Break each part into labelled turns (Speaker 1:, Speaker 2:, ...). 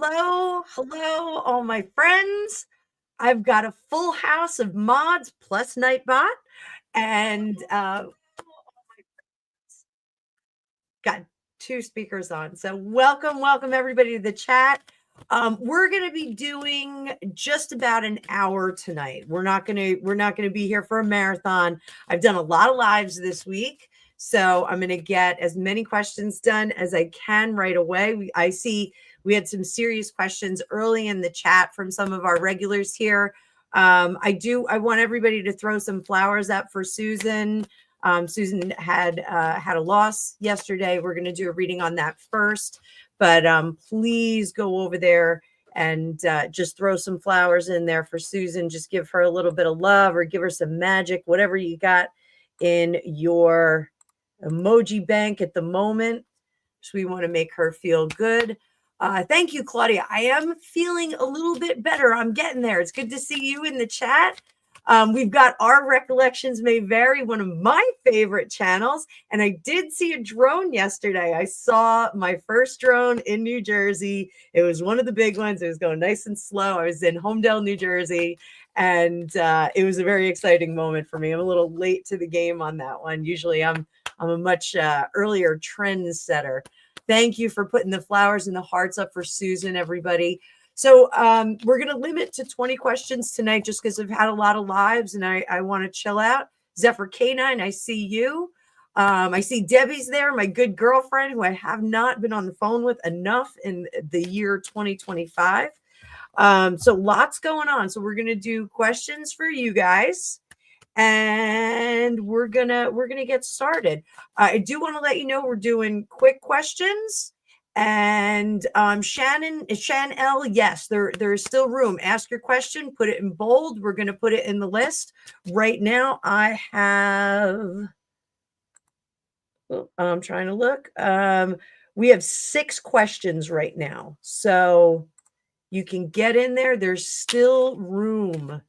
Speaker 1: hello, all my friends. I've got a full house of mods plus Nightbot, and got two speakers on. So welcome everybody to the chat. We're going to be doing just about an hour tonight. We're not going to be here for a marathon. I've done a lot of lives this week, so I'm going to get as many questions done as I can right away. I see we had some serious questions early in the chat from some of our regulars here. I want everybody to throw some flowers up for Susan. Susan had a loss yesterday. We're going to do a reading on that first, but please go over there and just throw some flowers in there for Susan. Just give her a little bit of love or give her some magic, whatever you got in your emoji bank at the moment. So we want to make her feel good. Thank you, Claudia. I am feeling a little bit better. I'm getting there. It's good to see you in the chat. We've got Our Recollections May Vary, one of my favorite channels. And I did see a drone yesterday. I saw my first drone in New Jersey. It was one of the big ones. It was going nice and slow. I was in Homedale, New Jersey. And it was a very exciting moment for me. I'm a little late to the game on that one. Usually I'm a much earlier trend setter. Thank you for putting the flowers and the hearts up for Susan, everybody. So we're going to limit to 20 questions tonight just because I've had a lot of lives and I want to chill out. Zephyr K9, I see you. I see Debbie's there, my good girlfriend who I have not been on the phone with enough in the year 2025. So lots going on. So we're going to do questions for you guys. And we're gonna get started. I do want to let you know we're doing quick questions. And Shan L, yes, there is still room. Ask your question, put it in bold. We're going to put it in the list. Right now, I have, I'm trying to look. We have 6 questions right now. So you can get in there. There's still room.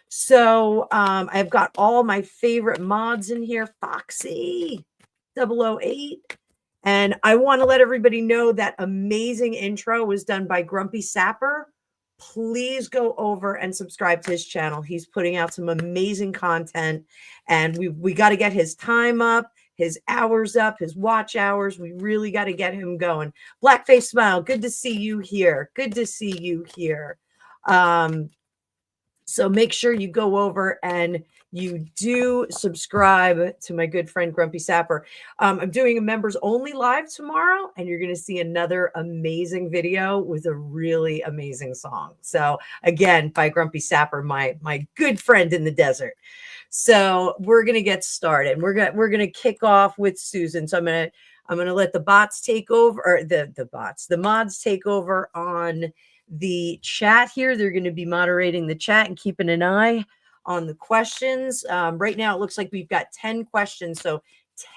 Speaker 1: So I've got all my favorite mods in here. Foxy 008. And I want to let everybody know that amazing intro was done by Grumpy Sapper. Please go over and subscribe to his channel. He's putting out some amazing content. And we got to get his time up, his hours up, his watch hours. We really got to get him going. Blackface Smile, good to see you here. So make sure you go over and you do subscribe to my good friend Grumpy Sapper. I'm doing a members only live tomorrow, and you're going to see another amazing video with a really amazing song. So again, by Grumpy Sapper, my good friend in the desert. So we're going to get started. We're going to kick off with Susan. So I'm going to let the bots take over, or the mods take over on the chat here. They're going to be moderating the chat and keeping an eye on the questions. Right now, it looks like we've got 10 questions. So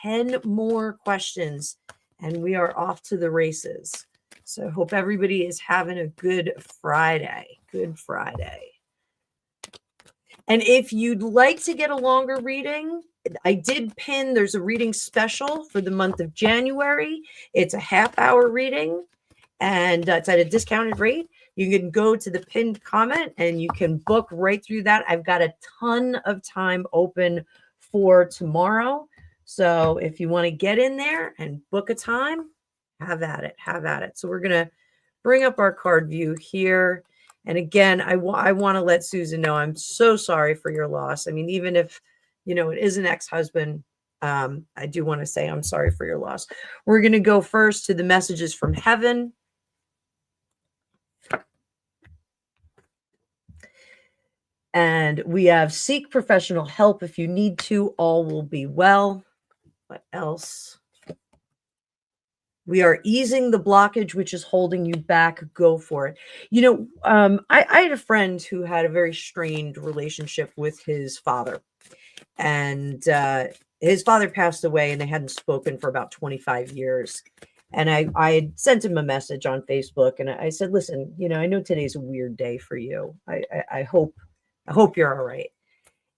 Speaker 1: 10 more questions and we are off to the races. So I hope everybody is having a good Friday. And if you'd like to get a longer reading, I did pin, there's a reading special for the month of January. It's a half-hour reading and it's at a discounted rate. You can go to the pinned comment and you can book right through that. I've got a ton of time open for tomorrow. So if you want to get in there and book a time, have at it. So we're going to bring up our card view here. And again, I want to let Susan know I'm so sorry for your loss. I mean, even if, it is an ex-husband, I do want to say I'm sorry for your loss. We're going to go first to the messages from heaven. And we have seek professional help if you need to. All will be well. What else? We are easing the blockage which is holding you back. Go for it. I had a friend who had a very strained relationship with his father. And his father passed away and they hadn't spoken for about 25 years. And I had sent him a message on Facebook and I said, listen, I know today's a weird day for you. I hope you're all right.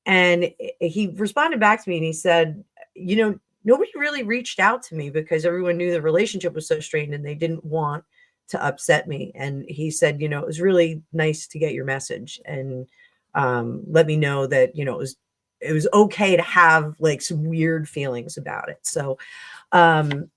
Speaker 1: And he responded back to me and he said, nobody really reached out to me because everyone knew the relationship was so strained and they didn't want to upset me. And he said, it was really nice to get your message and let me know that, it was okay to have like some weird feelings about it. So, 5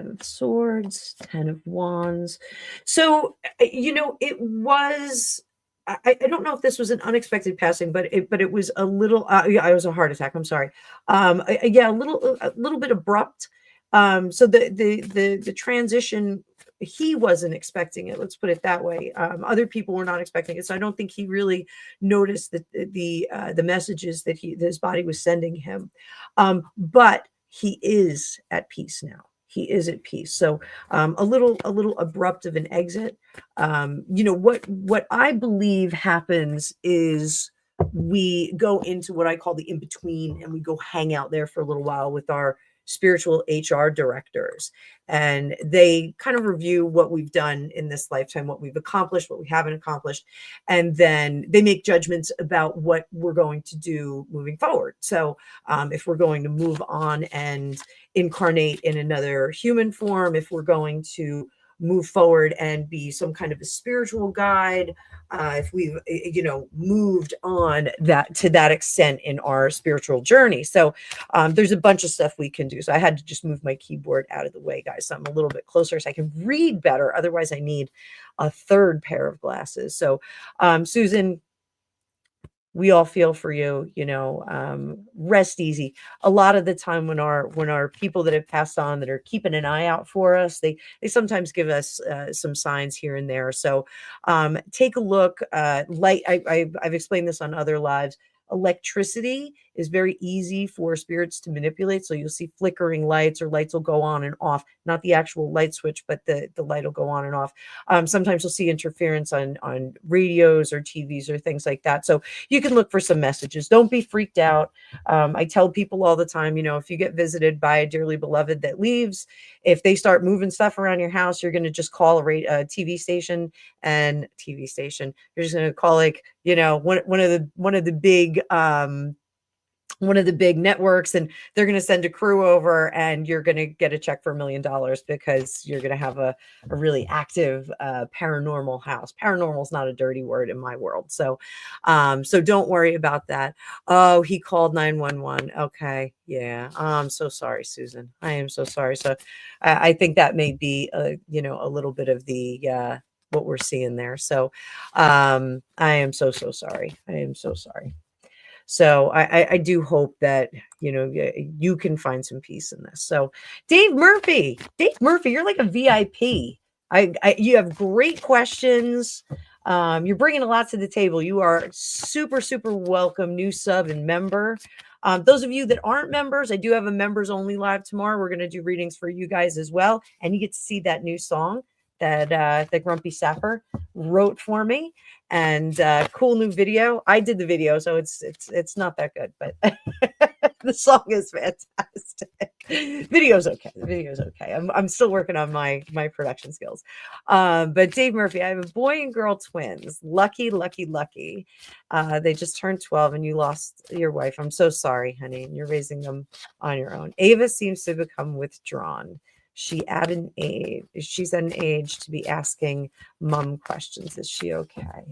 Speaker 1: of Swords, 10 of Wands. So, it was, I don't know if this was an unexpected passing, but it was a little, yeah, it was a heart attack. I'm sorry. Yeah, a little bit abrupt. So the transition, he wasn't expecting it. Let's put it that way. Other people were not expecting it. So I don't think he really noticed the messages that his body was sending him. But he is at peace now. He is at peace. So a little abrupt of an exit. What I believe happens is we go into what I call the in between, and we go hang out there for a little while with our spiritual HR directors, and they kind of review what we've done in this lifetime, what we've accomplished, what we haven't accomplished, and then they make judgments about what we're going to do moving forward. So if we're going to move on and incarnate in another human form, if we're going to move forward and be some kind of a spiritual guide, if we've moved on that to that extent in our spiritual journey. So there's a bunch of stuff we can do. So I had to just move my keyboard out of the way, guys, so I'm a little bit closer so I can read better. Otherwise I need a third pair of glasses. So Susan, we all feel for you, rest easy. A lot of the time when our people that have passed on that are keeping an eye out for us, they sometimes give us some signs here and there. So take a look. Light, I've explained this on other lives. Electricity is very easy for spirits to manipulate. So you'll see flickering lights, or lights will go on and off, not the actual light switch, but the light will go on and off. Sometimes you'll see interference on radios or TVs or things like that. So you can look for some messages. Don't be freaked out. I tell people all the time, if you get visited by a dearly beloved that leaves, if they start moving stuff around your house, you're going to just call a TV station. You're just going to call, like, one of the big networks, and they're going to send a crew over, and you're going to get a check for $1 million because you're going to have a really active paranormal house. Paranormal is not a dirty word in my world. So don't worry about that. Oh, he called 911. Okay. Yeah. I'm so sorry, Susan. I am so sorry. So I think that may be a little bit of the what we're seeing there. So I am so sorry. I am so sorry. So I do hope that, you can find some peace in this. So Dave Murphy, you're like a VIP. You have great questions. You're bringing a lot to the table. You are super, super welcome, new sub and member. Those of you that aren't members, I do have a members only live tomorrow. We're going to do readings for you guys as well. And you get to see that new song that Grumpy Sapper wrote for me, and cool new video. I did the video, so it's not that good, but the song is fantastic. Video's okay. The video's okay. I'm still working on my production skills. But Dave Murphy, I have a boy and girl twins. Lucky. They just turned 12, and you lost your wife. I'm so sorry, honey. And you're raising them on your own. Ava seems to become withdrawn. She's at an age to be asking mom questions. Is she okay?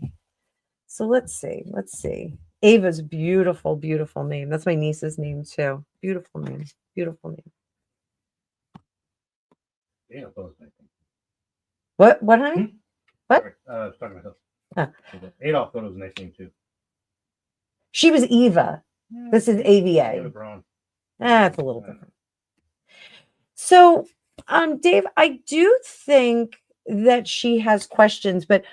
Speaker 1: So let's see. Ava's beautiful name. That's my niece's name too. Beautiful name.
Speaker 2: Yeah,
Speaker 1: What, honey? What?
Speaker 2: Sorry, I was talking to myself. Adolf thought it was a nice name too.
Speaker 1: She was Eva. This is AVA.
Speaker 2: Ava Braun.
Speaker 1: It's a little different. So, Dave, I do think that she has questions, but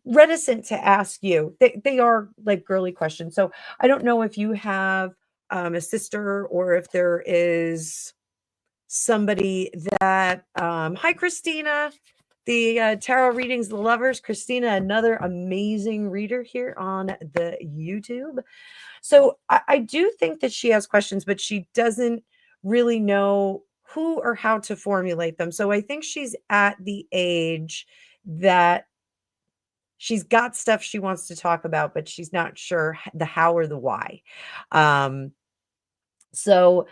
Speaker 1: reticent to ask you. They are like girly questions. So I don't know if you have a sister, or if there is somebody that hi, Christina, the tarot readings, the lovers. Christina, another amazing reader here on the YouTube. So I do think that she has questions, but she doesn't really know who or how to formulate them. So I think she's at the age that she's got stuff she wants to talk about, but she's not sure the how or the why. So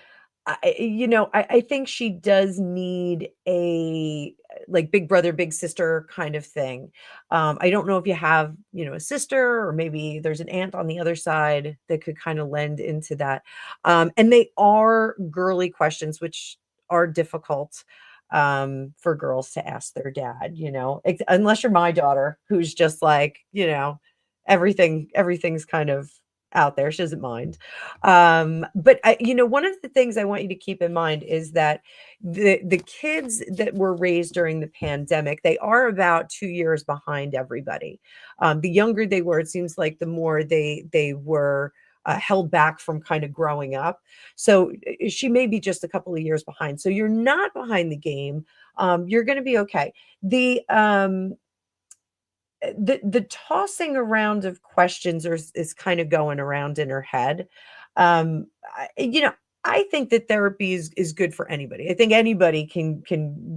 Speaker 1: I think she does need a like big brother, big sister kind of thing. I don't know if you have, a sister or maybe there's an aunt on the other side that could kind of lend into that. And they are girly questions, which are difficult for girls to ask their dad, unless you're my daughter, who's just like, everything's kind of out there. She doesn't mind. But one of the things I want you to keep in mind is that the kids that were raised during the pandemic, they are about 2 years behind everybody. The younger they were, it seems like the more they were held back from kind of growing up. So she may be just a couple of years behind. So you're not behind the game. You're going to be okay. The tossing around of questions is kind of going around in her head. I think that therapy is good for anybody. I think anybody can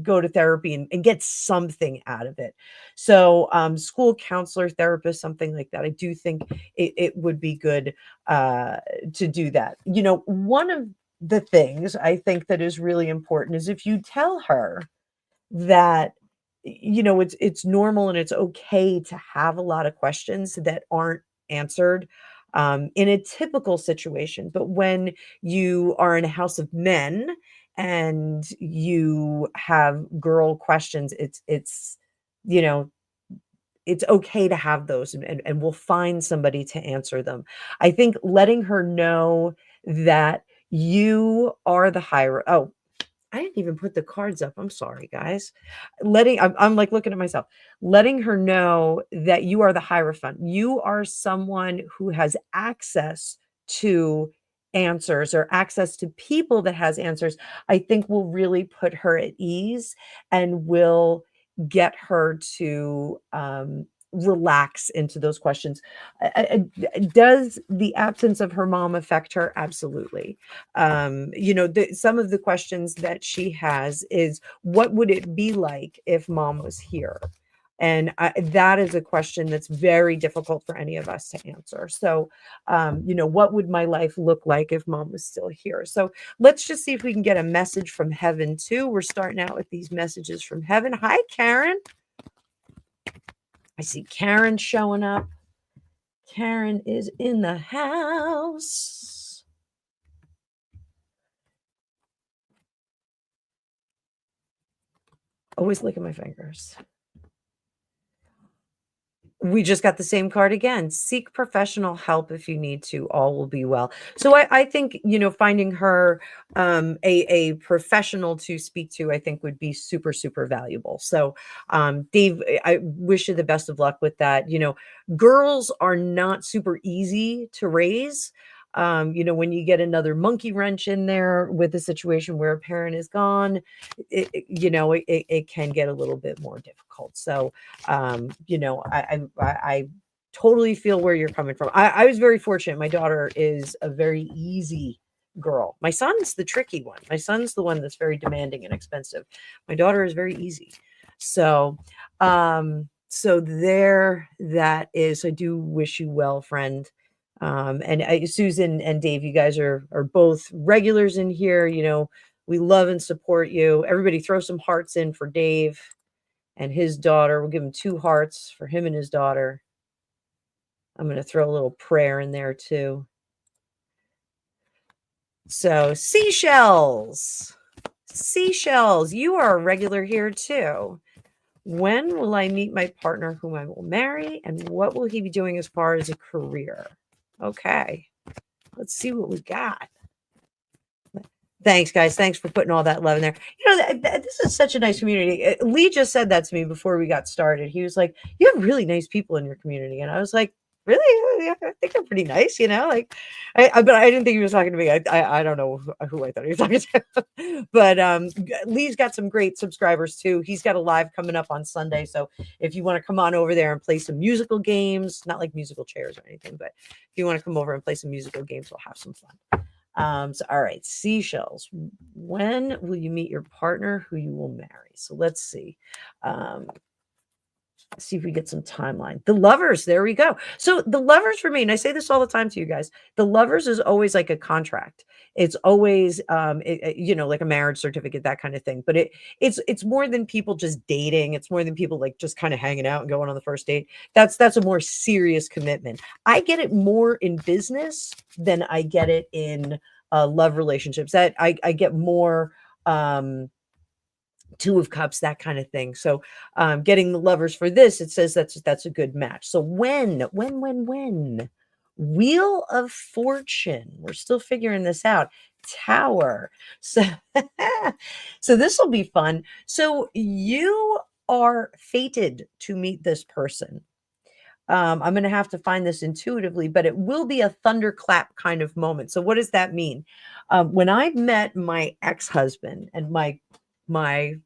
Speaker 1: go to therapy and get something out of it. So school counselor, therapist, something like that. I do think it would be good to do that. One of the things I think that is really important is if you tell her that it's normal and it's okay to have a lot of questions that aren't answered in a typical situation, but when you are in a house of men and you have girl questions, you know it's okay to have those, and we'll find somebody to answer them. I think letting her know that you are the higher. Oh, I didn't even put the cards up. I'm sorry, guys. I'm like looking at myself, letting her know that you are the Hierophant. You are someone who has access to answers or access to people that has answers. I think will really put her at ease and will get her to relax into those questions. Does the absence of her mom affect her? Absolutely. Some of the questions that she has is, what would it be like if mom was here? And that is a question that's very difficult for any of us to answer. So, what would my life look like if mom was still here? So let's just see if we can get a message from heaven too. We're starting out with these messages from heaven. Hi, Karen. I see Karen showing up. Karen is in the house. Always look at my fingers. We just got the same card again. Seek professional help if you need to. All will be well. So I think, finding her a professional to speak to, I think would be super, super valuable. So Dave, I wish you the best of luck with that. Girls are not super easy to raise. When you get another monkey wrench in there with a situation where a parent is gone, it can get a little bit more difficult. So I totally feel where you're coming from. I was very fortunate. My daughter is a very easy girl. My son's the tricky one. My son's the one that's very demanding and expensive. My daughter is very easy. So there that is. I do wish you well, friend. Susan and Dave, you guys are both regulars in here. We love and support you. Everybody throw some hearts in for Dave and his daughter. We'll give him 2 hearts for him and his daughter. I'm going to throw a little prayer in there too. So seashells, you are a regular here too. When will I meet my partner whom I will marry? And what will he be doing as far as a career? Okay, let's see what we got. Thanks, guys. Thanks for putting all that love in there. This is such a nice community. Lee just said that to me before we got started. He was like, "You have really nice people in your community," and I was like, "Really? Yeah, I think they're pretty nice." But I didn't think he was talking to me. I don't know who I thought he was talking to, but Lee's got some great subscribers too. He's got a live coming up on Sunday, so if you want to come on over there and play some musical games, not like musical chairs or anything, but if you want to come over and play some musical games, we'll have some fun. All right, seashells. When will you meet your partner who you will marry? So let's see. Let's see if we get some timeline. The Lovers, there we go. So the Lovers for me, and I say this all the time to you guys, the Lovers is always like a contract. It's always like a marriage certificate, that kind of thing. But it's more than people just dating. It's more than people like just kind of hanging out and going on the first date. That's a more serious commitment. I get it more in business than I get it in love relationships. That I get more Two of Cups, that kind of thing. So getting the Lovers for this, it says that's a good match. So when Wheel of Fortune, we're still figuring this out. Tower. So so this will be fun. So you are fated to meet this person. I'm going to have to find this intuitively, but it will be a thunderclap kind of moment. So what does that mean? When I met my ex-husband, and my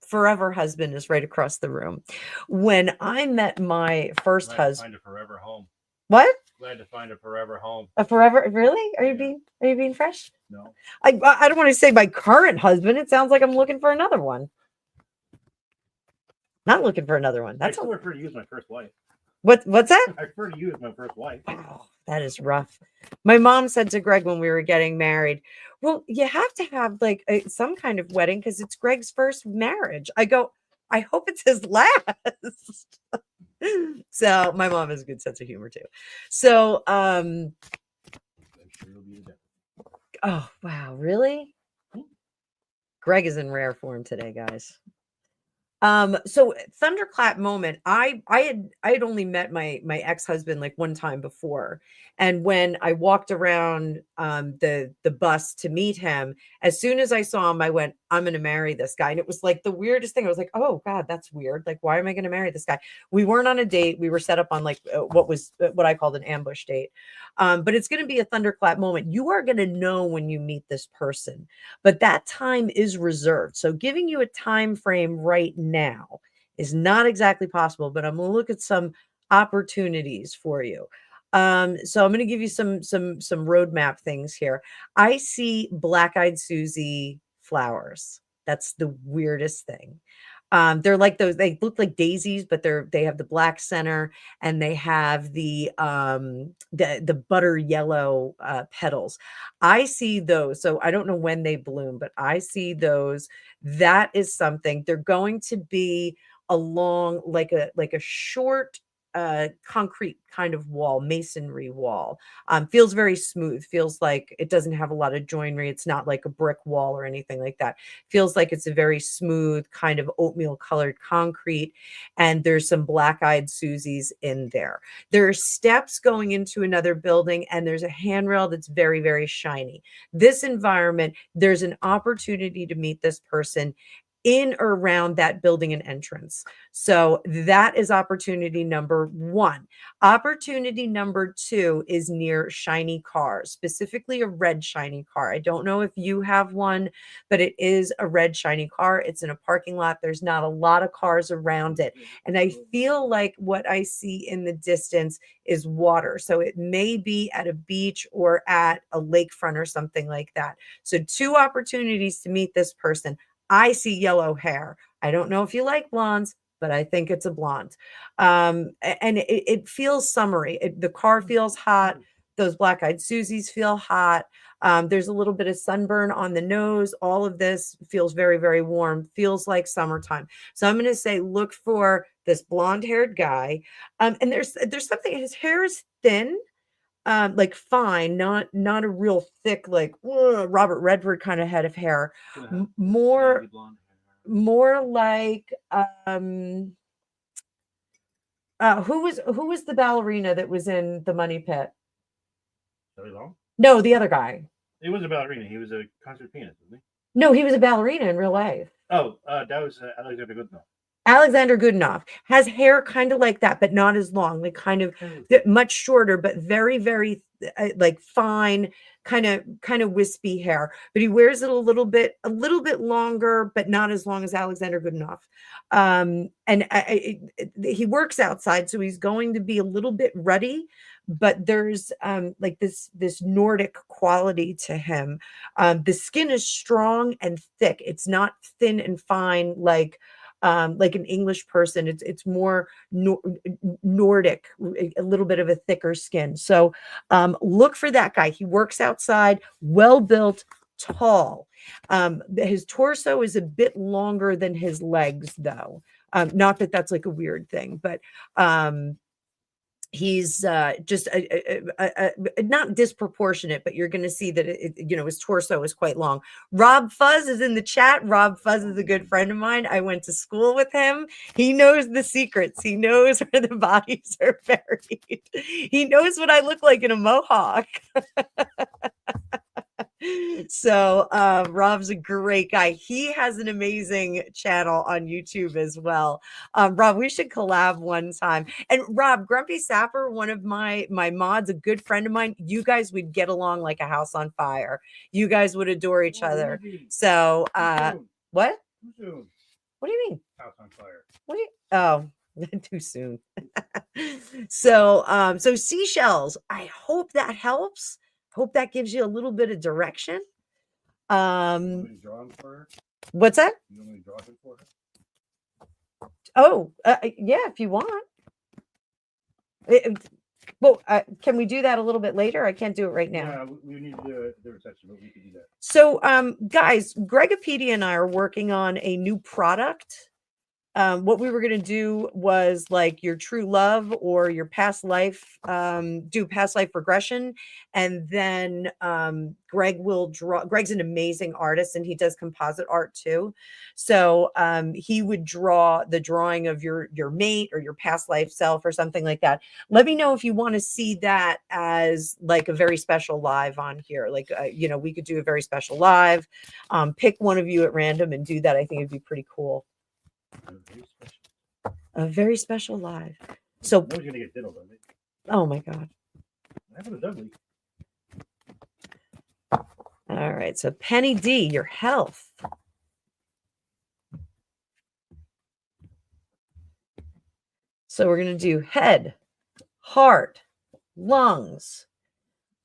Speaker 1: forever husband is right across the room. When I met my first husband,
Speaker 2: find a forever home.
Speaker 1: What?
Speaker 2: Glad to find a forever home.
Speaker 1: A forever? Really? Are you being fresh?
Speaker 2: No.
Speaker 1: I don't want to say my current husband. It sounds like I'm looking for another one. Not looking for another one. That's
Speaker 2: I still refer to you as my first wife.
Speaker 1: What's that?
Speaker 2: I refer to you as my first wife.
Speaker 1: Oh, that is rough. My mom said to Greg when we were getting married, well, you have to have like some kind of wedding because it's Greg's first marriage. I go, I hope it's his last. So my mom has a good sense of humor too. So, oh wow, really? Greg is in rare form today, guys. So thunderclap moment. I had only met my ex-husband like one time before. And when I walked around the bus to meet him, as soon as I saw him, I went, I'm gonna marry this guy. And it was like the weirdest thing. I was like, oh God, that's weird. Like, why am I gonna marry this guy? We weren't on a date. We were set up on like what I called an ambush date. But it's gonna be a thunderclap moment. You are gonna know when you meet this person, but that time is reserved. So giving you a time frame right now is not exactly possible, but I'm going to look at some opportunities for you. So I'm going to give you some roadmap things here. I see black-eyed Susie flowers. That's the weirdest thing. They're like those, they look like daisies, but they have the black center, and they have the butter yellow petals. I see those. So I don't know when they bloom, but I see those. That is something. They're going to be along like a short concrete kind of wall, masonry wall. Feels very smooth, feels like it doesn't have a lot of joinery. It's not like a brick wall or anything like that. Feels like it's a very smooth kind of oatmeal colored concrete, and there's some black-eyed Susies in there. There are steps going into another building, and there's a handrail that's very, very shiny. This environment, there's an opportunity to meet this person in or around that building and entrance. So that is opportunity number one. Opportunity number two is near shiny cars, specifically a red shiny car. I don't know if you have one, but it is a red shiny car. It's in a parking lot. There's not a lot of cars around it. And I feel like what I see in the distance is water. So it may be at a beach or at a lakefront or something like that. So two opportunities to meet this person. I see yellow hair. I don't know if you like blondes, but I think it's a blonde. And it feels summery. The car feels hot. Those black-eyed Susies feel hot. There's a little bit of sunburn on the nose. All of this feels very, very warm. Feels like summertime. So I'm going to say, look for this blonde-haired guy. And there's something. His hair is thin. Like fine, not a real thick, like Robert Redford kind of head of hair. More like who was the ballerina that was in The Money Pit? No, the other guy.
Speaker 2: He was a ballerina. He was a concert pianist, wasn't he?
Speaker 1: No, he was a ballerina in real life.
Speaker 2: Oh, that was Alexander Goodenough.
Speaker 1: Alexander Goodenough has hair kind of like that, but not as long, like kind of much shorter, but very, very like fine, kind of wispy hair. But he wears it a little bit longer, but not as long as Alexander Goodenough. And he works outside, so he's going to be a little bit ruddy, but there's like this Nordic quality to him. The skin is strong and thick. It's not thin and fine like like an English person. It's more Nordic, a little bit of a thicker skin. So look for that guy. He works outside, well built, tall. His torso is a bit longer than his legs, though. Not that that's like a weird thing, but he's just not disproportionate, but you're going to see that his torso is quite long. Rob Fuzz is in the chat. Rob Fuzz is a good friend of mine. I went to school with him. He knows the secrets. He knows where the bodies are buried. He knows what I look like in a mohawk. So Rob's a great guy. He has an amazing channel on YouTube as well. Rob, we should collab one time. And Rob, Grumpy Sapper, one of my mods, a good friend of mine, you guys would get along like a house on fire. You guys would adore each other. So what?
Speaker 2: Too soon.
Speaker 1: What do you mean?
Speaker 2: House on fire.
Speaker 1: What do you too soon. So seashells. I hope that helps. Hope that gives you a little bit of direction. What's that?
Speaker 2: You want me to draw him for her?
Speaker 1: Oh, yeah, if you want. Can we do that a little bit later? I can't do it right now.
Speaker 2: Yeah, we need to do a different section, but we can do that.
Speaker 1: So, guys, Gregopedia and I are working on a new product. What we were going to do was like your true love or your past life, do past life regression. And then Greg will draw. Greg's an amazing artist and he does composite art too. So he would draw the drawing of your mate or your past life self or something like that. Let me know if you want to see that as like a very special live on here. Like, we could do a very special live, pick one of you at random and do that. I think it'd be pretty cool. A very special live. So
Speaker 2: I was gonna get diddled, aren't they?
Speaker 1: Oh my god.
Speaker 2: What happened to Dudley?
Speaker 1: All right. So Penny D, your health. So we're gonna do head, heart, lungs.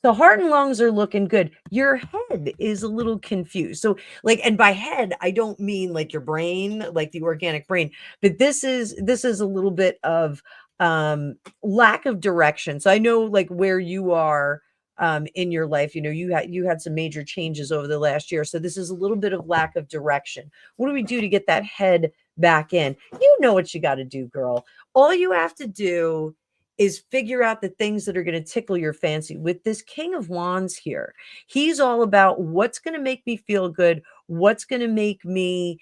Speaker 1: The heart and lungs are looking good. Your head is a little confused. So and by head, I don't mean like your brain, like the organic brain, but this is a little bit of lack of direction. So I know like where you are in your life, you had some major changes over the last year. So this is a little bit of lack of direction. What do we do to get that head back in? You know what you got to do, girl. All you have to do is figure out the things that are going to tickle your fancy. With this King of Wands here, he's all about what's going to make me feel good, what's going to make me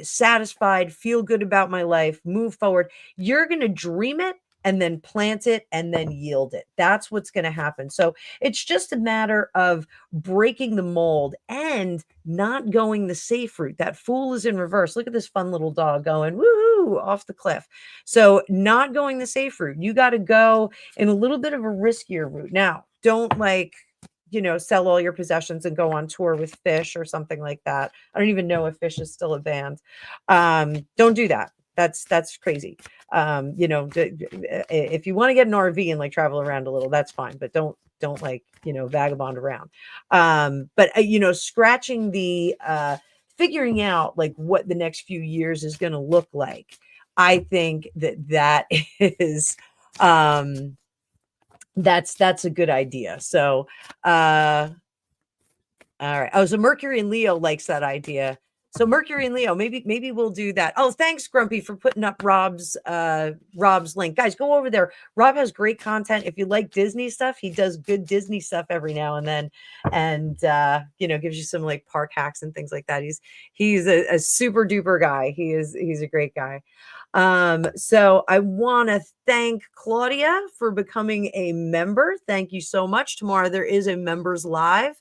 Speaker 1: satisfied, feel good about my life, move forward. You're going to dream it and then plant it and then yield it. That's what's going to happen. So it's just a matter of breaking the mold and not going the safe route. That fool is in reverse. Look at this fun little dog going woohoo off the cliff. So not going the safe route. You got to go in a little bit of a riskier route. Now, don't sell all your possessions and go on tour with Fish or something like that. I don't even know if Fish is still a band. Don't do that. That's crazy. If you want to get an RV and like travel around a little, that's fine, but don't vagabond around. But scratching the figuring out like what the next few years is going to look like. I think that is that's a good idea. So all right. Oh, so Mercury and Leo likes that idea. So Mercury and Leo, maybe we'll do that. Oh, thanks, Grumpy, for putting up Rob's link. Guys, go over there. Rob has great content. If you like Disney stuff, he does good Disney stuff every now and then, and gives you some like park hacks and things like that. He's a super duper guy. He's a great guy. So I want to thank Claudia for becoming a member. Thank you so much. Tomorrow there is a members live.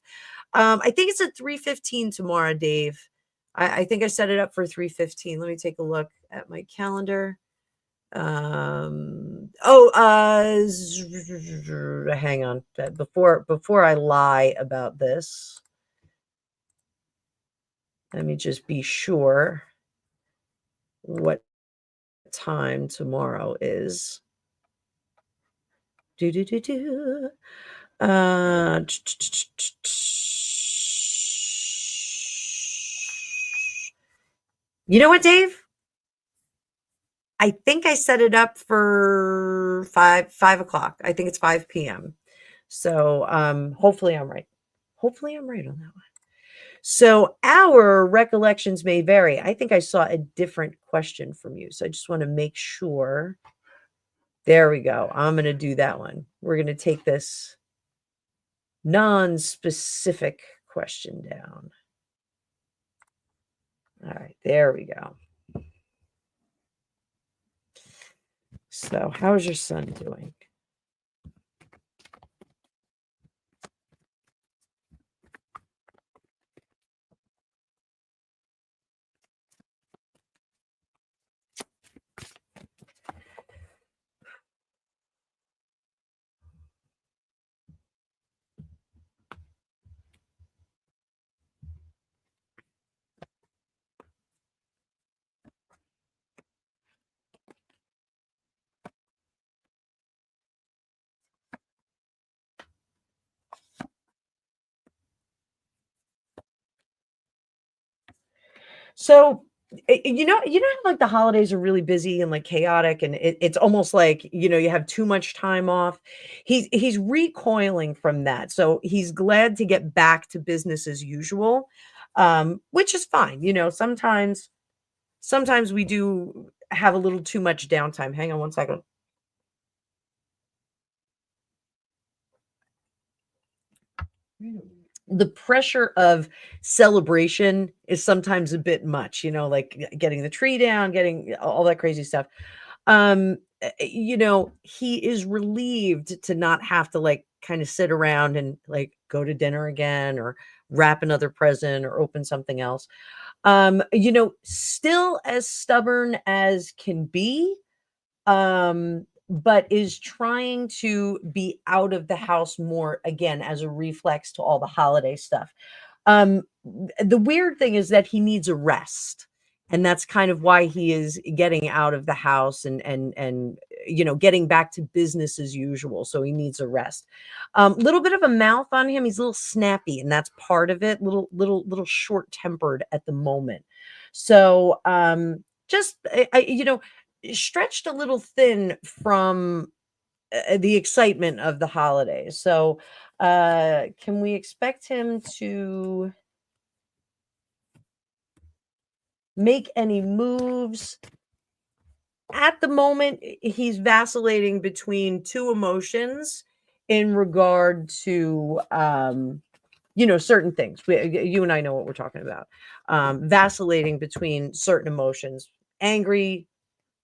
Speaker 1: I think it's at 3:15 tomorrow, Dave. I think I set it up for 3:15. Let me take a look at my calendar. Hang on. Before I lie about this, let me just be sure what time tomorrow is. You know what, Dave? I think I set it up for 5 o'clock. I think it's 5 p.m. So hopefully I'm right. Hopefully I'm right on that one. So our recollections may vary. I think I saw a different question from you. So I just want to make sure. There we go. I'm going to do that one. We're going to take this non-specific question down. All right, there we go. So how's your son doing? So how like the holidays are really busy and like chaotic, and it's almost like you have too much time off. He's recoiling from that, so he's glad to get back to business as usual, which is fine. Sometimes we do have a little too much downtime. Hang on one second. The pressure of celebration is sometimes a bit much, like getting the tree down, getting all that crazy stuff. He is relieved to not have to like kind of sit around and like go to dinner again or wrap another present or open something else. Still as stubborn as can be, but is trying to be out of the house more again as a reflex to all the holiday stuff. The weird thing is that he needs a rest, and that's kind of why he is getting out of the house and getting back to business as usual. So he needs a rest. Little bit of a mouth on him. He's a little snappy, and that's part of it. Little short tempered at the moment. So just stretched a little thin from the excitement of the holidays. So, can we expect him to make any moves? At the moment, he's vacillating between two emotions in regard to certain things. You and I know what we're talking about. Vacillating between certain emotions, angry,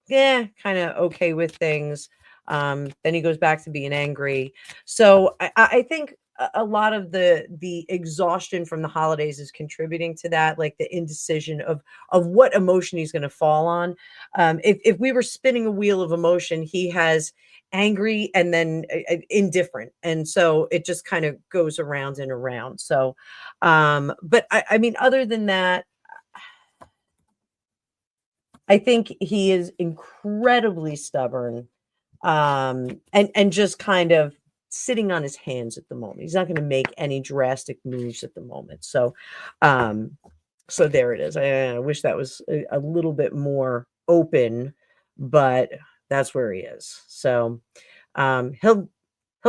Speaker 1: yeah, kind of okay with things. Then he goes back to being angry. So I think a lot of the exhaustion from the holidays is contributing to that, like the indecision of what emotion he's going to fall on. If we were spinning a wheel of emotion, he has angry and then indifferent, and so it just kind of goes around and around. So, but I mean, other than that, I think he is incredibly stubborn, and just kind of sitting on his hands at the moment. He's not going to make any drastic moves at the moment. So, so there it is. I wish that was a little bit more open, but that's where he is. So, he'll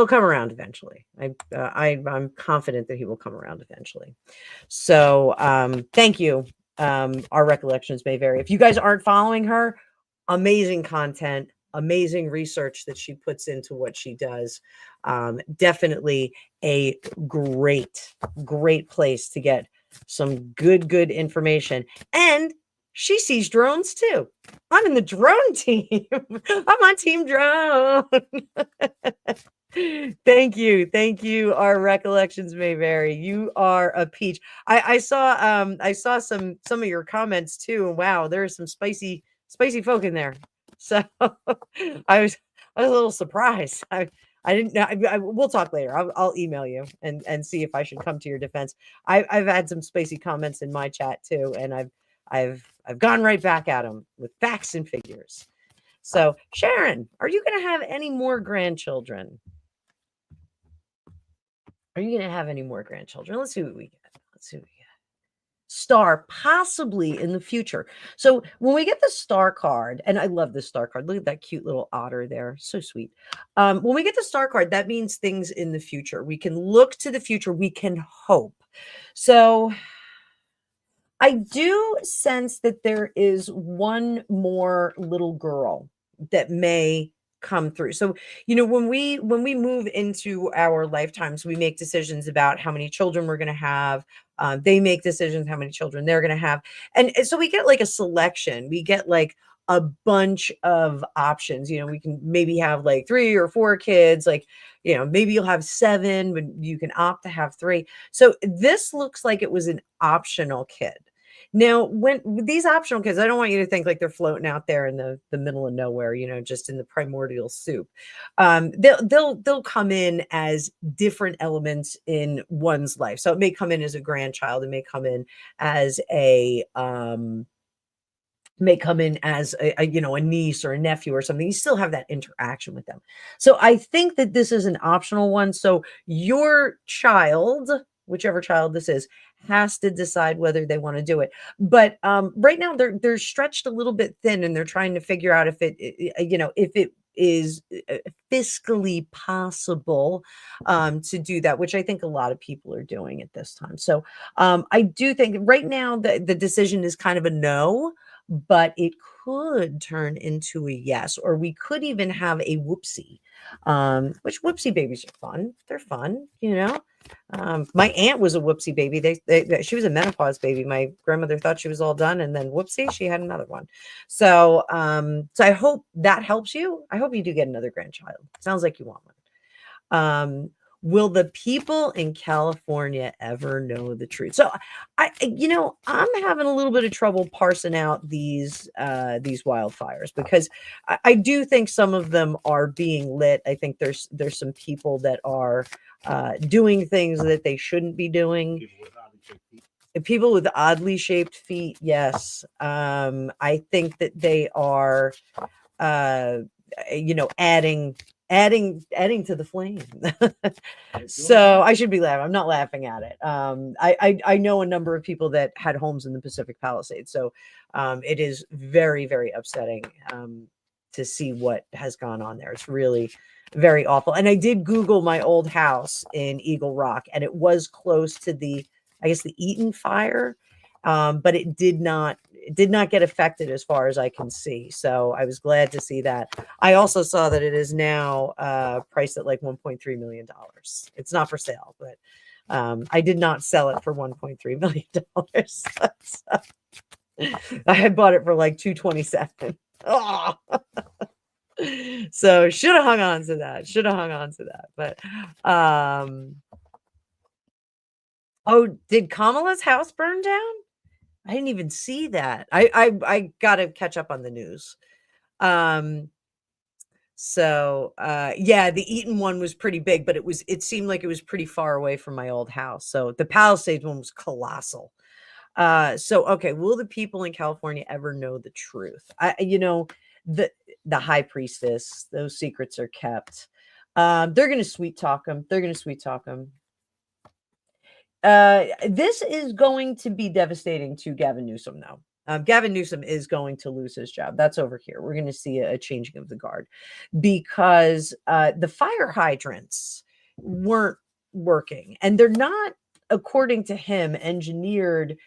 Speaker 1: come around eventually. I'm confident that he will come around eventually. So, thank you. Our recollections may vary. If you guys aren't following her, amazing content, amazing research that she puts into what she does. Definitely a great place to get some good information. And she sees drones too. I'm in the drone team. I'm on Team Drone. Thank you. Our recollections may vary. You are a peach. I saw some of your comments too. Wow, there's some spicy folk in there. So I was a little surprised. I didn't know. We'll talk later. I'll email you and see if I should come to your defense. I've had some spicy comments in my chat too, and I've gone right back at them with facts and figures. So Sharon, are you going to have any more grandchildren? Are you going to have any more grandchildren? Let's see what we get. star possibly in the future. So when we get the star card, and I love this star card. Look at that cute little otter there. So sweet. When we get the star card, that means things in the future. We can look to the future. We can hope. So I do sense that there is one more little girl that may come through. So, when we move into our lifetimes, we make decisions about how many children we're going to have. They make decisions how many children they're going to have, and so we get like a selection. We get like a bunch of options. We can maybe have like 3 or 4 kids. Like, maybe you'll have 7, but you can opt to have 3. So this looks like it was an optional kid. Now, when these optional kids, I don't want you to think like they're floating out there in the middle of nowhere, just in the primordial soup. They'll come in as different elements in one's life. So it may come in as a grandchild. It may come in as a a niece or a nephew or something. You still have that interaction with them. So I think that this is an optional one. So your child, whichever child this is, has to decide whether they want to do it. But right now they're stretched a little bit thin, and they're trying to figure out if it is fiscally possible to do that, which I think a lot of people are doing at this time. So I do think right now the decision is kind of a no, but it could turn into a yes, or we could even have a whoopsie, which whoopsie babies are fun. They're fun. My aunt was a whoopsie baby. She was a menopause baby. My grandmother thought she was all done, and then whoopsie, she had another one. So, so I hope that helps you. I hope you do get another grandchild. Sounds like you want one. Will the people in California ever know the truth? So I'm having a little bit of trouble parsing out these wildfires, because I do think some of them are being lit. I think there's some people that are doing things that they shouldn't be doing. People with oddly shaped feet, yes. I think that they are adding to the flame. So I should be laughing. I'm not laughing at it. I know a number of people that had homes in the Pacific Palisades. So it is very, very upsetting to see what has gone on there. It's really very awful. And I did Google my old house in Eagle Rock, and it was close to the Eaton fire. But it did not get affected as far as I can see. So I was glad to see that. I also saw that it is now priced at like $1.3 million. It's not for sale, but I did not sell it for $1.3 million. I had bought it for like $227. Oh. So should have hung on to that. But did Kamala's house burn down? I didn't even see that. I gotta catch up on the news. So the Eaton one was pretty big, but it seemed like it was pretty far away from my old house. So the Palisades one was colossal. So okay, will the people in California ever know the truth? The high priestess, those secrets are kept. They're gonna sweet talk them. This is going to be devastating to Gavin Newsom, though. Gavin Newsom is going to lose his job. That's over here. We're going to see a changing of the guard, because the fire hydrants weren't working, and they're not, according to him, engineered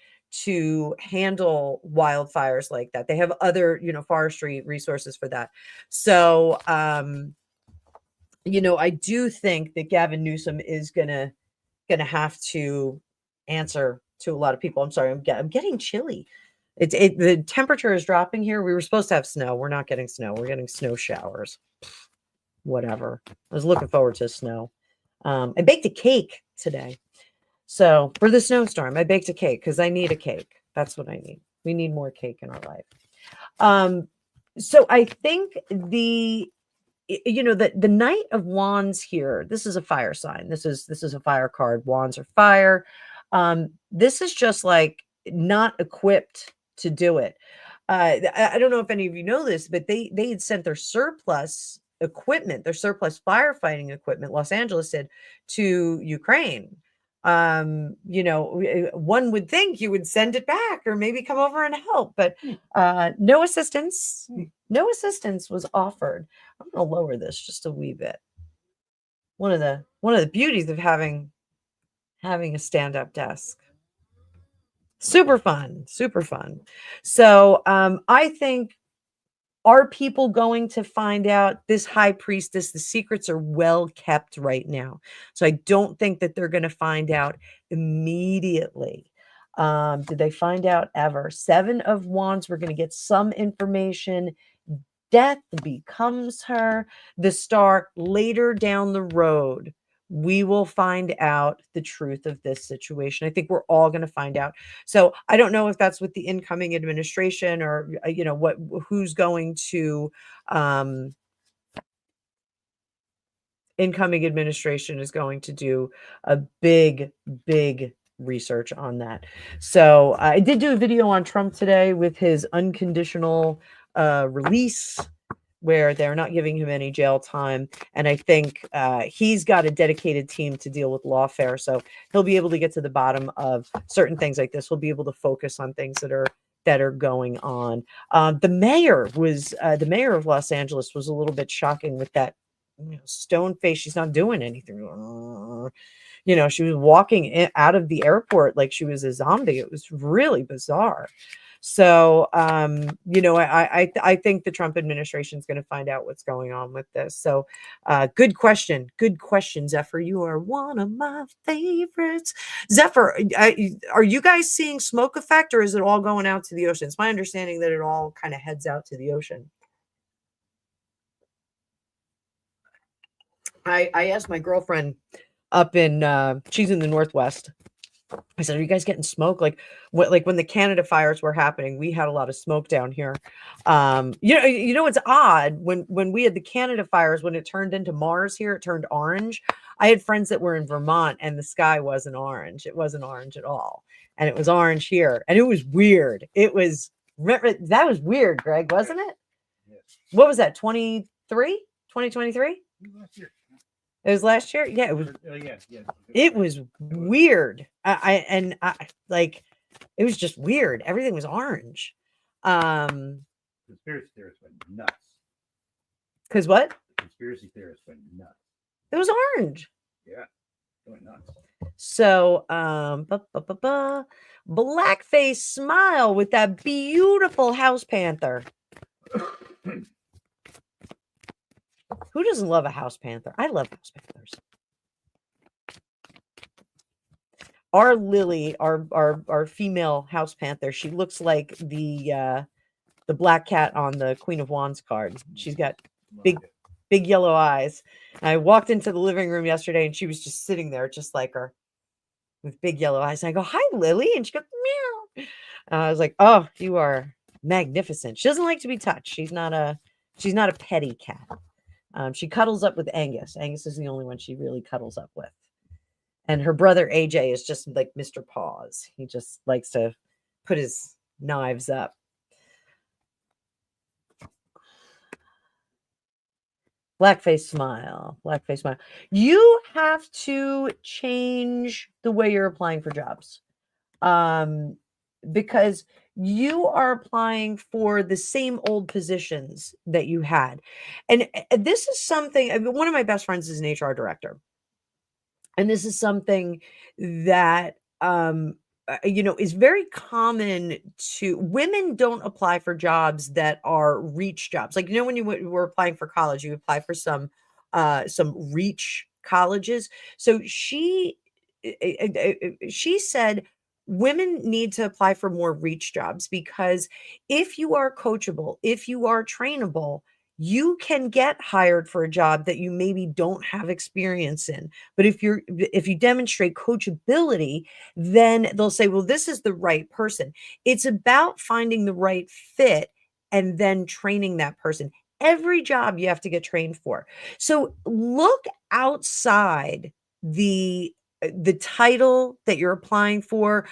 Speaker 1: to handle wildfires like that. They have other, forestry resources for that. So, I do think that Gavin Newsom is gonna have to answer to a lot of people. I'm sorry, I'm getting chilly. The temperature is dropping here. We were supposed to have snow. We're not getting snow. We're getting snow showers. Whatever. I was looking forward to snow. I baked a cake today. So for the snowstorm, I baked a cake because I need a cake. That's what I need. We need more cake in our life. So I think the Knight of Wands here, this is a fire sign. This is a fire card. Wands are fire. This is just like not equipped to do it. I don't know if any of you know this, but they had sent their surplus equipment, their surplus firefighting equipment, Los Angeles did, to Ukraine. You know, one would think you would send it back or maybe come over and help, but no assistance. No assistance was offered. I'm going to lower this just a wee bit. One of the beauties of having a stand-up desk. Super fun, super fun. So I think, are people going to find out? This high priestess, the secrets are well kept right now. So I don't think that they're going to find out immediately. Did they find out ever? 7 of Wands, we're going to get some information. Death becomes her. The Star, later down the road, we will find out the truth of this situation. I think we're all going to find out. So I don't know if that's with the incoming administration or, you know, who's going to, incoming administration is going to do a big research on that. So I did do a video on Trump today with his unconditional release, where they're not giving him any jail time. And I think he's got a dedicated team to deal with lawfare. So he'll be able to get to the bottom of certain things like this. We'll be able to focus on things that are going on. The mayor of Los Angeles was a little bit shocking with that, you know, stone face. She's not doing anything. You know, she was walking out of the airport like she was a zombie. It was really bizarre. So, you know, I think the Trump administration is going to find out what's going on with this. So, good question, Zephyr. You are one of my favorites, Zephyr. Are you guys seeing smoke effect, or is it all going out to the ocean? It's my understanding that it all kind of heads out to the ocean. I asked my girlfriend up in she's in the Northwest. I said, "Are you guys getting smoke? Like when the Canada fires were happening, we had a lot of smoke down here. You know, it's odd when we had the Canada fires, when it turned into Mars here, it turned orange. I had friends that were in Vermont, and the sky wasn't orange. It wasn't orange at all, and it was orange here, and it was weird. That was weird, Greg, wasn't it?
Speaker 2: Yes.
Speaker 1: What was that? 2023? It was last year. Yeah, it was.
Speaker 2: Yeah.
Speaker 1: It was weird. I like, it was just weird. Everything was orange.
Speaker 2: Conspiracy theorists went nuts.
Speaker 1: Because what?
Speaker 2: The conspiracy theorists went nuts.
Speaker 1: It was orange.
Speaker 2: Yeah, it went nuts.
Speaker 1: So, blackface smile with that beautiful house panther. Who doesn't love a house panther? I love house panthers. Our Lily, our female house panther, she looks like the black cat on the Queen of Wands card. She's got big yellow eyes. And I walked into the living room yesterday, and she was just sitting there, just like her, with big yellow eyes. And I go, "Hi, Lily," and she goes, "Meow." I was like, "Oh, you are magnificent." She doesn't like to be touched. She's not a petty cat. She cuddles up with Angus. Angus is the only one she really cuddles up with. And her brother AJ is just like Mr. Paws. He just likes to put his knives up. Blackface smile. Blackface smile. You have to change the way you're applying for jobs. Because you are applying for the same old positions that you had. And this is something, one of my best friends is an HR director. And this is something that, you know, is very common to women. Don't apply for jobs that are reach jobs. Like, you know, when you were applying for college, you apply for some reach colleges. So she said women need to apply for more reach jobs, because if you are coachable, if you are trainable, you can get hired for a job that you maybe don't have experience in. But if you demonstrate coachability, then they'll say, well, this is the right person. It's about finding the right fit and then training that person. Every job you have to get trained for. So look outside the title that you're applying for.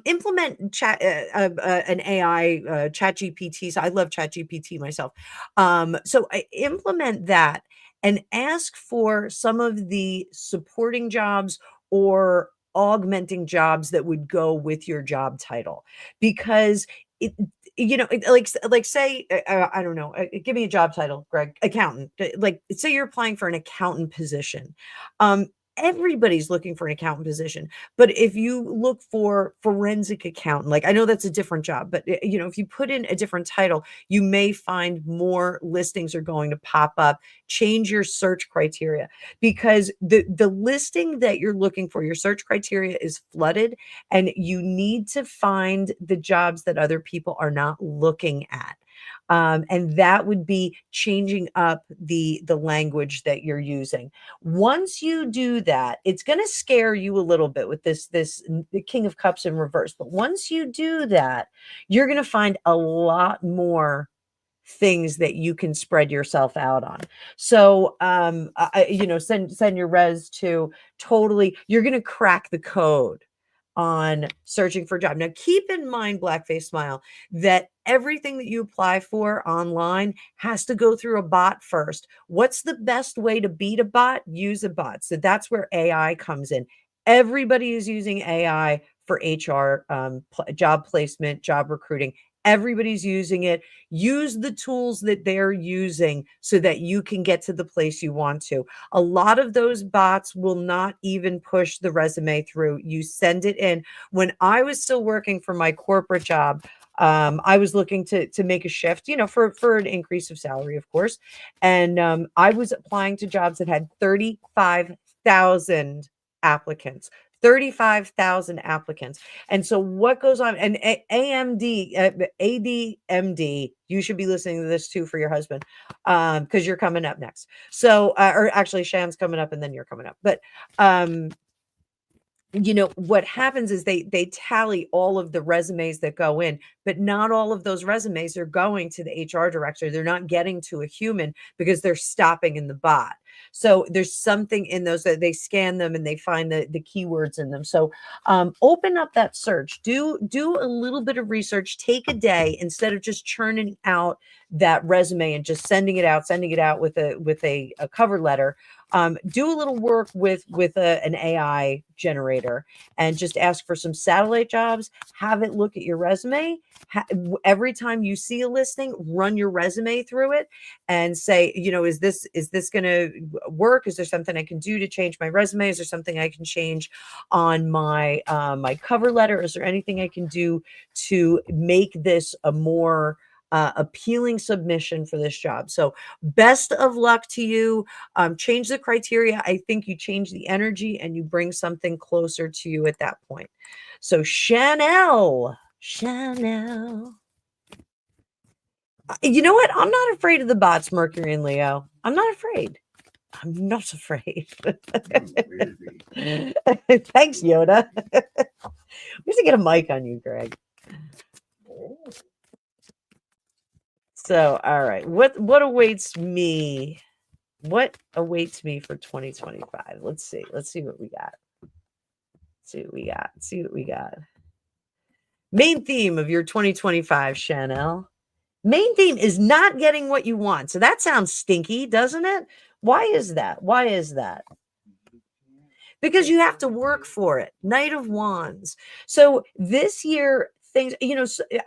Speaker 1: Implement chat an AI, chat GPT. So I love chat GPT myself. So I implement that and ask for some of the supporting jobs, or augmenting jobs that would go with your job title, because it, like say, I don't know, give me a job title, Greg. Accountant. Like, say you're applying for an accountant position. Everybody's looking for an accountant position, but if you look for forensic accountant, like, I know that's a different job, but if you put in a different title, you may find more listings are going to pop up. Change your search criteria, because the listing that you're looking for, your search criteria is flooded, and you need to find the jobs that other people are not looking at. And that would be changing up the language that you're using. Once you do that, it's going to scare you a little bit with this the King of Cups in reverse. But once you do that, you're going to find a lot more things that you can spread yourself out on. So send your res to, totally, you're going to crack the code on searching for a job. Now, keep in mind, Blackface Smile, that everything that you apply for online has to go through a bot first. What's the best way to beat a bot? Use a bot. So that's where AI comes in. Everybody is using AI for HR, job placement, job recruiting. Everybody's using it. Use the tools that they're using so that you can get to the place you want to. A lot of those bots will not even push the resume through. You send it in. When I was still working for my corporate job, I was looking to make a shift, for an increase of salary, of course. And I was applying to jobs that had 35,000 applicants. 35,000 applicants. And so what goes on? And ADMD, you should be listening to this too for your husband, because you're coming up next. So, or actually, Shan's coming up, and then you're coming up. But what happens is they tally all of the resumes that go in, but not all of those resumes are going to the HR director. They're not getting to a human because they're stopping in the bot. So there's something in those that they scan them and they find the keywords in them. So open up that search. Do a little bit of research. Take a day instead of just churning out that resume and just sending it out with a cover letter. Do a little work with an AI generator and just ask for some satellite jobs. Have it look at your resume. Every time you see a listing, run your resume through it and say, is this going to work? Is there something I can do to change my resume? Is there something I can change on my my cover letter? Is there anything I can do to make this a more appealing submission for this job? So best of luck to you. Change the criteria. I think you change the energy and you bring something closer to you at that point. So Chanel. You know what? I'm not afraid of the bots, Mercury and Leo. I'm not afraid. I'm not afraid. Thanks, Yoda. We have to get a mic on you, Greg. So, all right. What awaits me? What awaits me for 2025? Let's see. Let's see what we got. See what we got. Main theme of your 2025, Chanel. Main theme is not getting what you want. So that sounds stinky, doesn't it? Why is that? Because you have to work for it. Knight of Wands. So this year, things,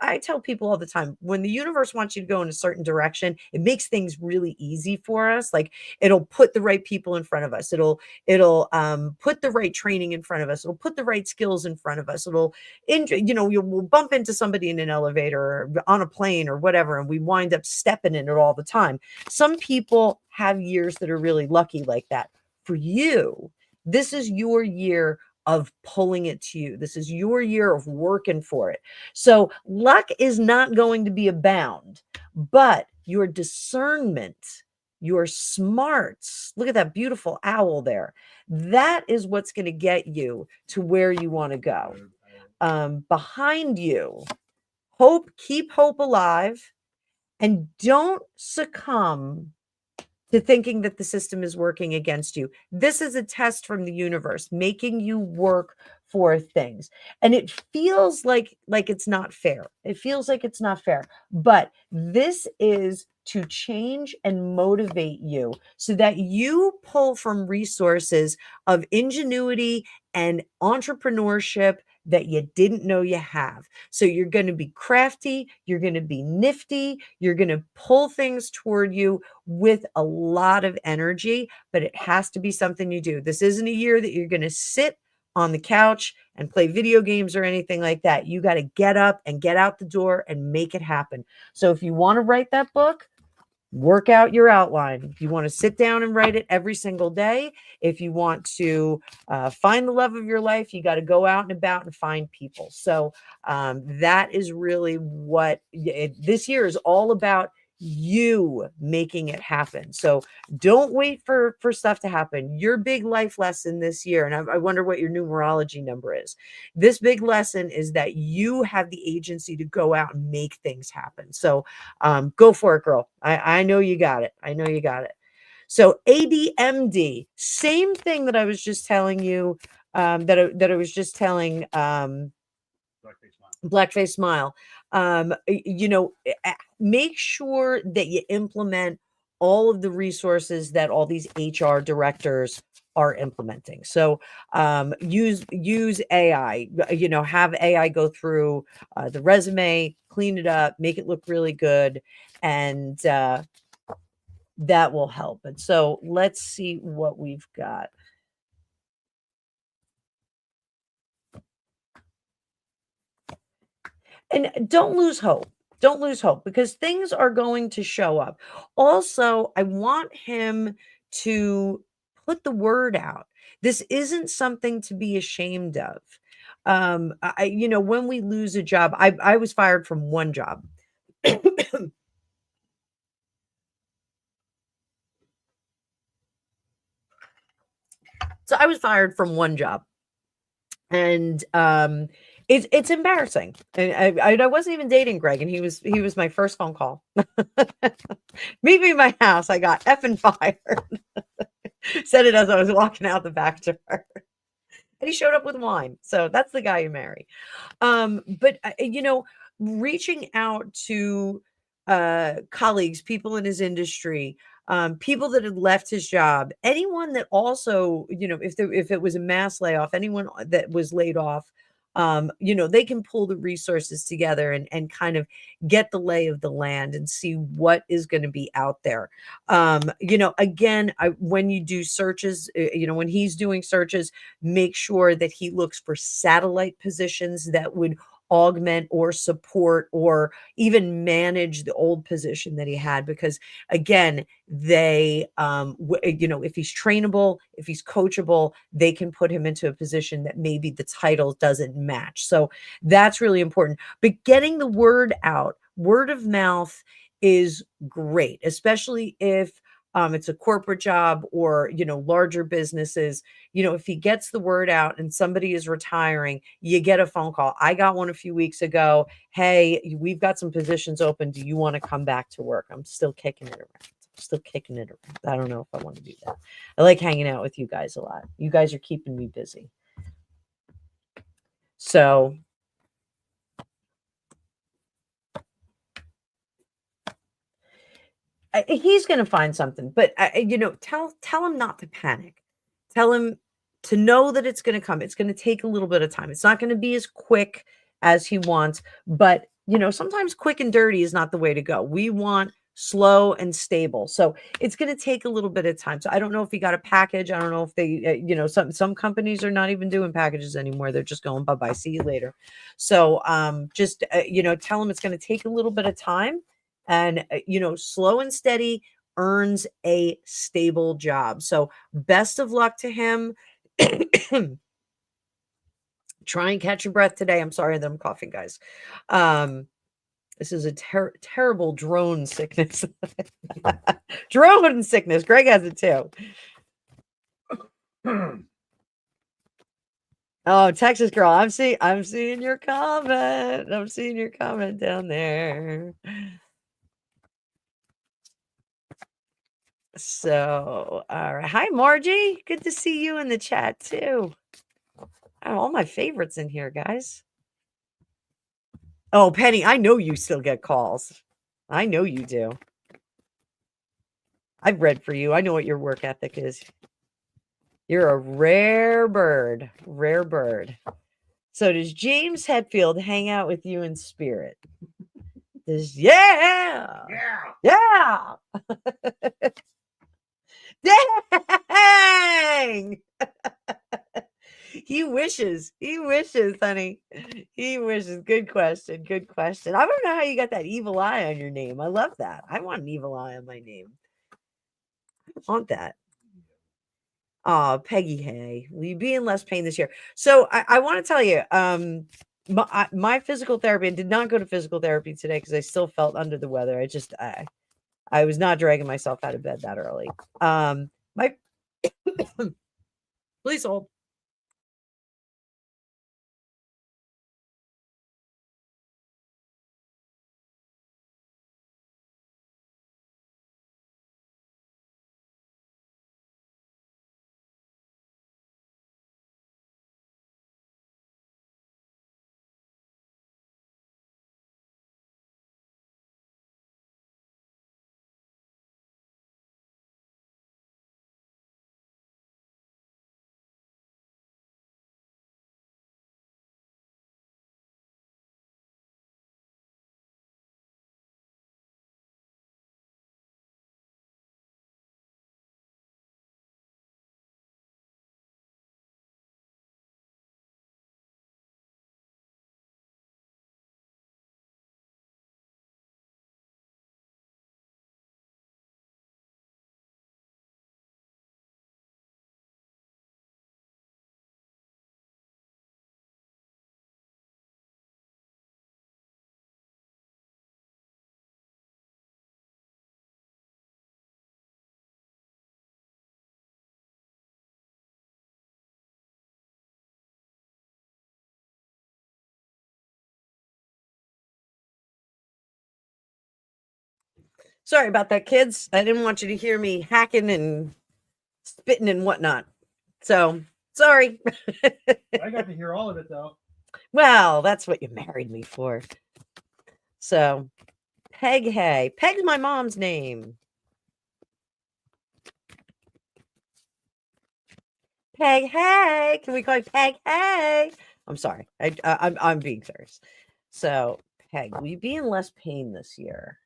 Speaker 1: I tell people all the time, when the universe wants you to go in a certain direction, it makes things really easy for us. Like, it'll put the right people in front of us. It'll put the right training in front of us. It'll put the right skills in front of us. We'll bump into somebody in an elevator or on a plane or whatever, and we wind up stepping in it all the time. Some people have years that are really lucky like that. For you, this is your year of pulling it to you. This is your year of working for it. So luck is not going to be abound, but your discernment, your smarts, look at that beautiful owl there. That is what's going to get you to where you want to go. Behind you, keep hope alive, and don't succumb to thinking that the system is working against you. This is a test from the universe, making you work for things. And it feels like it's not fair. It feels like it's not fair. But this is to change and motivate you so that you pull from resources of ingenuity and entrepreneurship that you didn't know you have. So you're going to be crafty, you're going to be nifty, you're going to pull things toward you with a lot of energy, but it has to be something you do. This isn't a year that you're going to sit on the couch and play video games or anything like that. You got to get up and get out the door and make it happen. So if you want to write that book, work out your outline. If you want to sit down and write it every single day, if you want to find the love of your life, you got to go out and about and find people. So that is really what this year is all about, you making it happen. So don't wait for stuff to happen. Your big life lesson this year, and I wonder what your numerology number is. This big lesson is that you have the agency to go out and make things happen. So go for it, girl. I know you got it. I know you got it. So ADMD, same thing that I was just telling you, that I was just telling Blackface Smile. Make sure that you implement all of the resources that all these HR directors are implementing. So use AI, have AI go through the resume, clean it up, make it look really good. And that will help. And so let's see what we've got. And don't lose hope. Don't lose hope because things are going to show up. Also, I want him to put the word out. This isn't something to be ashamed of. When we lose a job, I was fired from one job. So I was fired from one job. And it's embarrassing. And I wasn't even dating Greg, and he was my first phone call. Meet me in my house. I got effing fired. Said it as I was walking out the back door. And he showed up with wine. So that's the guy you marry. But reaching out to colleagues, people in his industry, people that had left his job, anyone that also, if it was a mass layoff, anyone that was laid off, they can pull the resources together and kind of get the lay of the land and see what is going to be out there. Again, when you do searches, when he's doing searches, make sure that he looks for satellite positions that would augment or support or even manage the old position that he had, because again, they if he's trainable, if he's coachable, they can put him into a position that maybe the title doesn't match. So that's really important. But getting the word out, word of mouth is great, especially if it's a corporate job or larger businesses. If he gets the word out and somebody is retiring, you get a phone call. I got one a few weeks ago. Hey, we've got some positions open. Do you want to come back to work? I'm still kicking it around. I don't know if I want to do that. I like hanging out with you guys a lot. You guys are keeping me busy. So he's going to find something, but tell him not to panic. Tell him to know that it's going to come. It's going to take a little bit of time. It's not going to be as quick as he wants, but sometimes quick and dirty is not the way to go. We want slow and stable. So it's going to take a little bit of time. So I don't know if he got a package. I don't know if they, some companies are not even doing packages anymore. They're just going, bye-bye, see you later. So just, tell him it's going to take a little bit of time. And, slow and steady earns a stable job. So best of luck to him. Try and catch your breath today. I'm sorry that I'm coughing, guys. This is a terrible drone sickness. Drone sickness. Greg has it too. Oh, Texas girl. I'm seeing your comment. I'm seeing your comment down there. So, all right. Hi, Margie. Good to see you in the chat too. All my favorites in here, guys. Oh, Penny, I know you still get calls. I know you do. I've read for you. I know what your work ethic is. You're a rare bird. Rare bird. So does James Hetfield hang out with you in spirit? Yeah.
Speaker 2: Yeah.
Speaker 1: Dang. He wishes, honey. He wishes. Good question. Good question. I don't know how you got that evil eye on your name. I love that. I want an evil eye on my name. I want that. Oh, Peggy Hay, will you be in less pain this year? So I want to tell you, my physical therapy, I did not go to physical therapy today because I still felt under the weather. I was not dragging myself out of bed that early. My please hold. Sorry about that, kids. I didn't want you to hear me hacking and spitting and whatnot. So sorry.
Speaker 2: I got to hear all of it though.
Speaker 1: Well, that's what you married me for. So Peg Hay. Peg's my mom's name. Peg Hay. Can we call you Peg Hay? I'm sorry. I'm being serious. So Peg, will you be in less pain this year?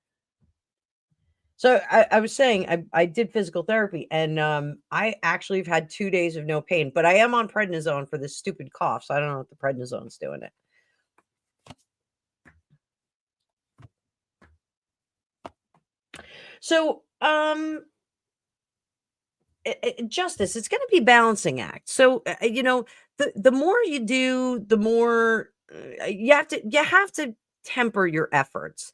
Speaker 1: So I was saying I did physical therapy and I actually have had 2 days of no pain, but I am on prednisone for this stupid cough. So I don't know if the prednisone's doing it. So justice, it's going to be balancing act. So the more you do, the more you have to temper your efforts,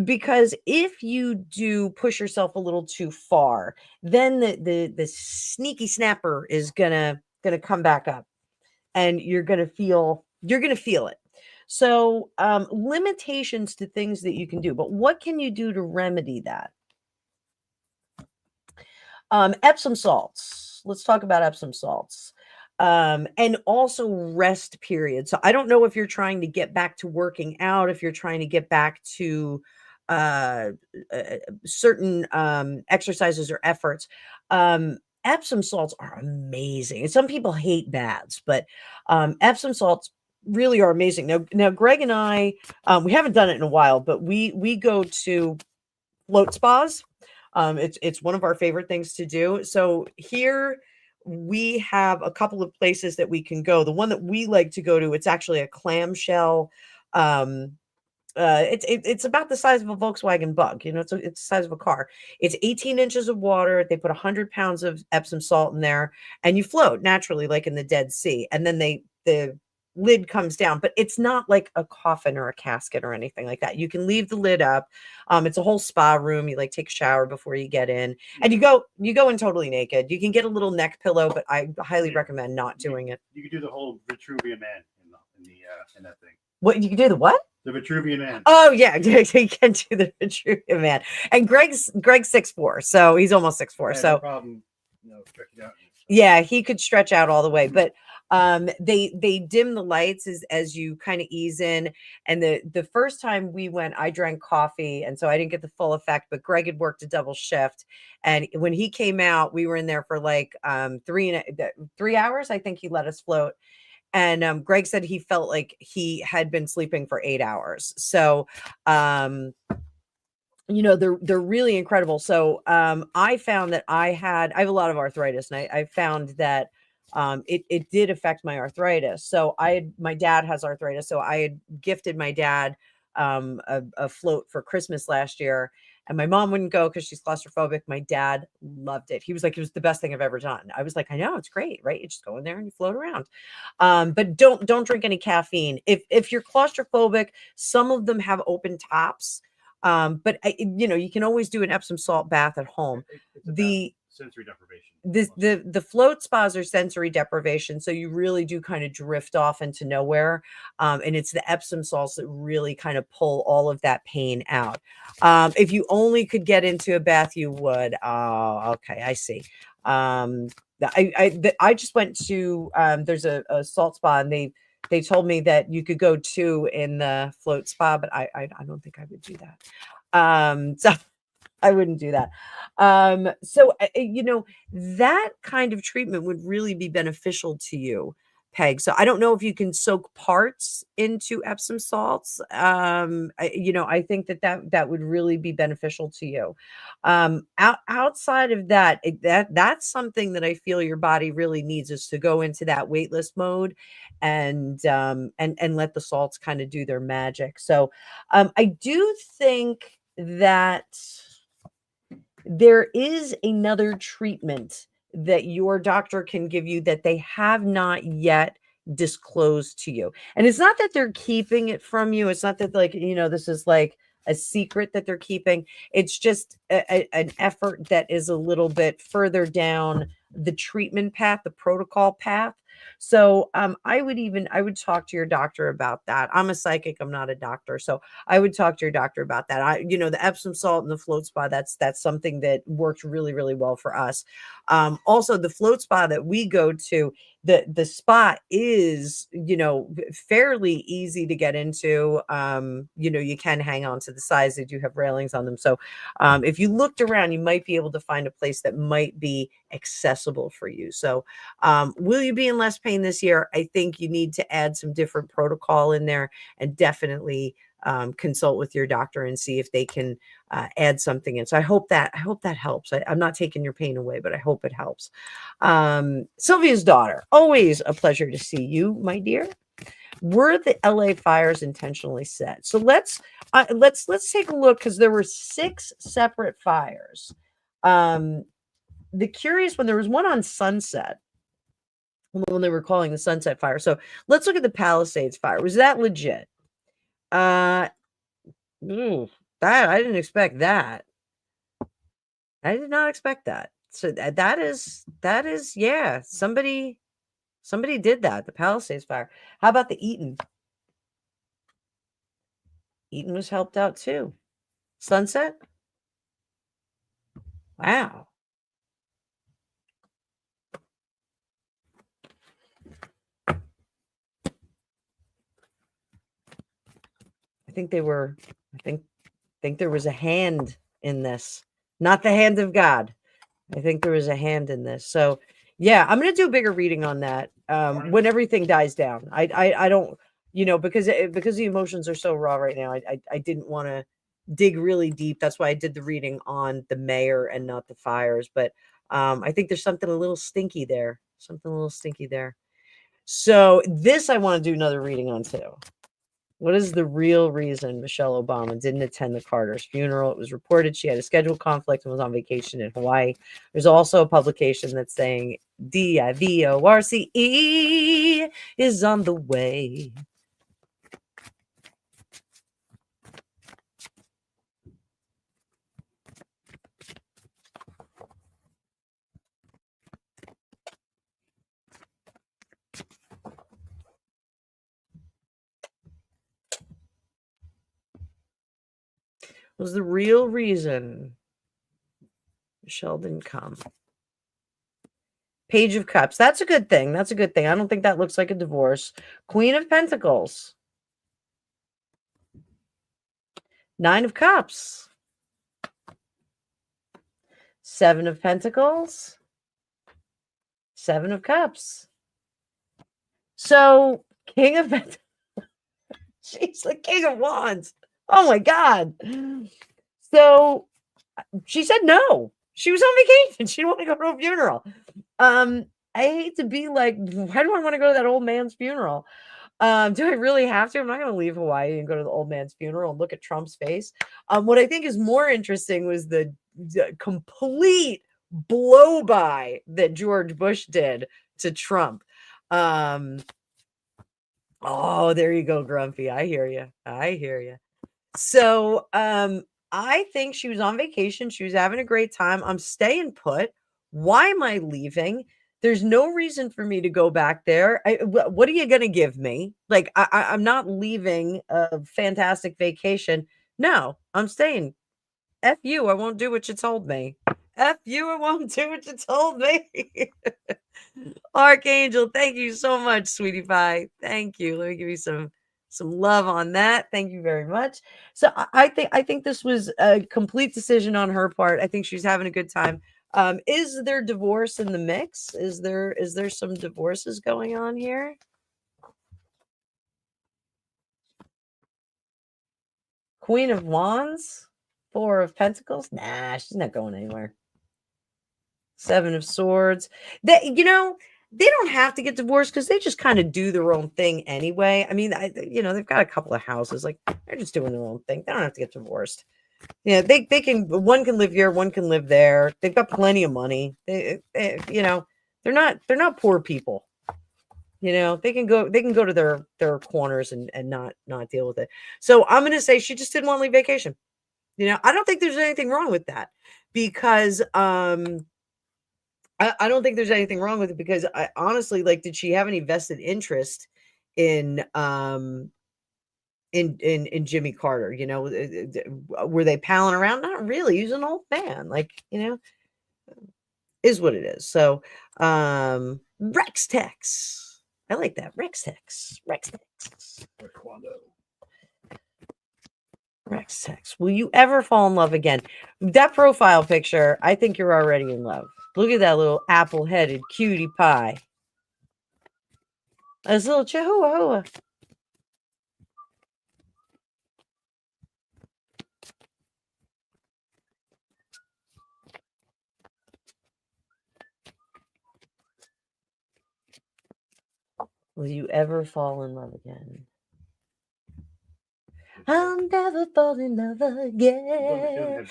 Speaker 1: because if you do push yourself a little too far, then the sneaky snapper is gonna come back up, and you're gonna feel it. So limitations to things that you can do, but what can you do to remedy that? Epsom salts. Let's talk about Epsom salts. And also rest periods. So I don't know if you're trying to get back to working out, if you're trying to get back to uh, certain exercises or efforts. Epsom salts are amazing. And some people hate baths, but Epsom salts really are amazing. Now, Greg and I, we haven't done it in a while, but we go to float spas. It's one of our favorite things to do. So here we have a couple of places that we can go. The one that we like to go to, it's actually a clamshell. It's about the size of a Volkswagen Bug. It's the size of a car. It's 18 inches of water. They put 100 pounds of Epsom salt in there, and you float naturally, like in the Dead Sea. And then the lid comes down, but it's not like a coffin or a casket or anything like that. You can leave the lid up. It's a whole spa room. You like take a shower before you get in, and you go in totally naked. You can get a little neck pillow, but I highly recommend not doing it.
Speaker 2: You could do the whole Vitruvian Man in that thing.
Speaker 1: What you can do? The what?
Speaker 2: The Vitruvian Man.
Speaker 1: Oh yeah, you can do the Vitruvian Man. And Greg's 6'4", so he's almost 6'4". So
Speaker 2: no problem, check it out.
Speaker 1: Yeah, he could stretch out all the way, but they dim the lights as you kind of ease in. And the first time we went, I drank coffee, and so I didn't get the full effect, but Greg had worked a double shift, and when he came out, we were in there for like 3 hours. I think he let us float. And Greg said he felt like he had been sleeping for 8 hours. So they're really incredible. So I found that I have a lot of arthritis, and I found that it did affect my arthritis. So my dad has arthritis, so I had gifted my dad a float for Christmas last year, and my mom wouldn't go because she's claustrophobic. My dad loved it. He was like, it was the best thing I've ever done. I was like, I know, it's great, right? You just go in there and you float around. But don't drink any caffeine if you're claustrophobic. Some of them have open tops. But you can always do an Epsom salt bath at home.
Speaker 2: The sensory deprivation.
Speaker 1: The float spas are sensory deprivation, so you really do kind of drift off into nowhere. And it's the Epsom salts that really kind of pull all of that pain out. If you only could get into a bath, you would. Oh, okay, I see. I just went to there's a salt spa, and they told me that you could go 2 in the float spa, but I don't think I would do that. So I wouldn't do that. So that kind of treatment would really be beneficial to you, Peg. So I don't know if you can soak parts into Epsom salts. I think that would really be beneficial to you. Outside of that, that's something that I feel your body really needs, is to go into that weightless mode and let the salts kind of do their magic. So I do think that there is another treatment that your doctor can give you that they have not yet disclosed to you. And it's not that they're keeping it from you. It's not that, like, this is like a secret that they're keeping. It's just an effort that is a little bit further down the treatment path, the protocol path. So I would talk to your doctor about that. I'm a psychic, I'm not a doctor. So I would talk to your doctor about that. The Epsom salt and the float spa, that's something that worked really, really well for us. Also, the float spa that we go to, the spa is, fairly easy to get into. You can hang on to the sides. They do have railings on them. So if you looked around, you might be able to find a place that might be accessible for you. So will you be in less pain this year? I think you need to add some different protocol in there, and definitely consult with your doctor and see if they can add something in. So I hope that helps. I'm not taking your pain away, but I hope it helps. Sylvia's daughter, always a pleasure to see you, my dear. Were the LA fires intentionally set? So let's take a look, because there were 6 separate fires. The curious one, there was one on Sunset, when they were calling the Sunset Fire. So let's look at the Palisades fire. Was that legit? That I didn't expect that. I did not expect that. So that is yeah. Somebody did that. The Palisades fire. How about the Eaton? Eaton was helped out too. Sunset. Wow. I think they were. I think there was a hand in this, not the hand of God. I think there was a hand in this. So yeah, I'm gonna do a bigger reading on that when everything dies down. I don't, because the emotions are so raw right now. I didn't want to dig really deep. That's why I did the reading on the mayor and not the fires. But I think there's something a little stinky there. Something a little stinky there. So this I want to do another reading on too. What is the real reason Michelle Obama didn't attend the Carter's funeral? It was reported she had a schedule conflict and was on vacation in Hawaii. There's also a publication that's saying DIVORCE is on the way. Was the real reason Michelle didn't come? Page of Cups. That's a good thing. That's a good thing. I don't think that looks like a divorce. Queen of Pentacles. Nine of Cups. Seven of Pentacles. Seven of Cups. So, King of Pentacles. She's the King of Wands. Oh my God. So, she said no. She was on vacation. She didn't want to go to a funeral. I hate to be like, why do I want to go to that old man's funeral? Do I really have to? I'm not going to leave Hawaii and go to the old man's funeral and look at Trump's face. What I think is more interesting was the complete blow by that George Bush did to Trump. Oh, there you go, Grumpy. I hear you. I hear you. So, I think she was on vacation. She was having a great time. I'm staying put. Why am I leaving? There's no reason for me to go back there. What are you going to give me? Like, I'm not leaving a fantastic vacation. No, I'm staying. F you. I won't do what you told me. F you. I won't do what you told me. Archangel, thank you so much, sweetie pie. Thank you. Let me give you some love on that. Thank you very much. So I think this was a complete decision on her part. I think she's having a good time. Is there divorce in the mix? Is there some divorces going on here? Queen of Wands, Four of Pentacles. Nah, she's not going anywhere. Seven of Swords. They don't have to get divorced because they just kind of do their own thing anyway. I mean, they've got a couple of houses. Like, they're just doing their own thing. They don't have to get divorced. Yeah, they can. One can live here, one can live there. They've got plenty of money. They're not poor people. They can go to their corners and not deal with it. So I'm going to say she just didn't want to leave vacation. I don't think there's anything wrong with that because I don't think there's anything wrong with it because I honestly, like, did she have any vested interest in Jimmy Carter? Were they palling around? Not really. He's an old man. Like, is what it is. So, Rex Tex. I like that. Rex Tex. Rex Tex. Will you ever fall in love again? That profile picture, I think you're already in love. Look at that little apple-headed cutie pie. This little chihuahua. Will you ever fall in love again? I'll never fall in love again.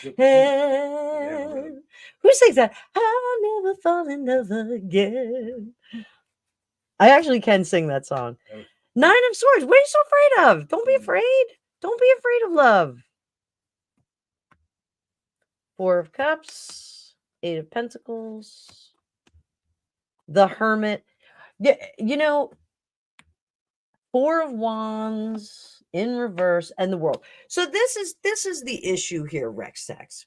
Speaker 1: Who sings that? I'll never fall in love again. I actually can sing that song. Nine of Swords. What are you so afraid of? Don't be afraid. Don't be afraid of love. Four of Cups. Eight of Pentacles. The Hermit. Yeah, Four of Wands in reverse and the World. So this is the issue here, Rex Tex.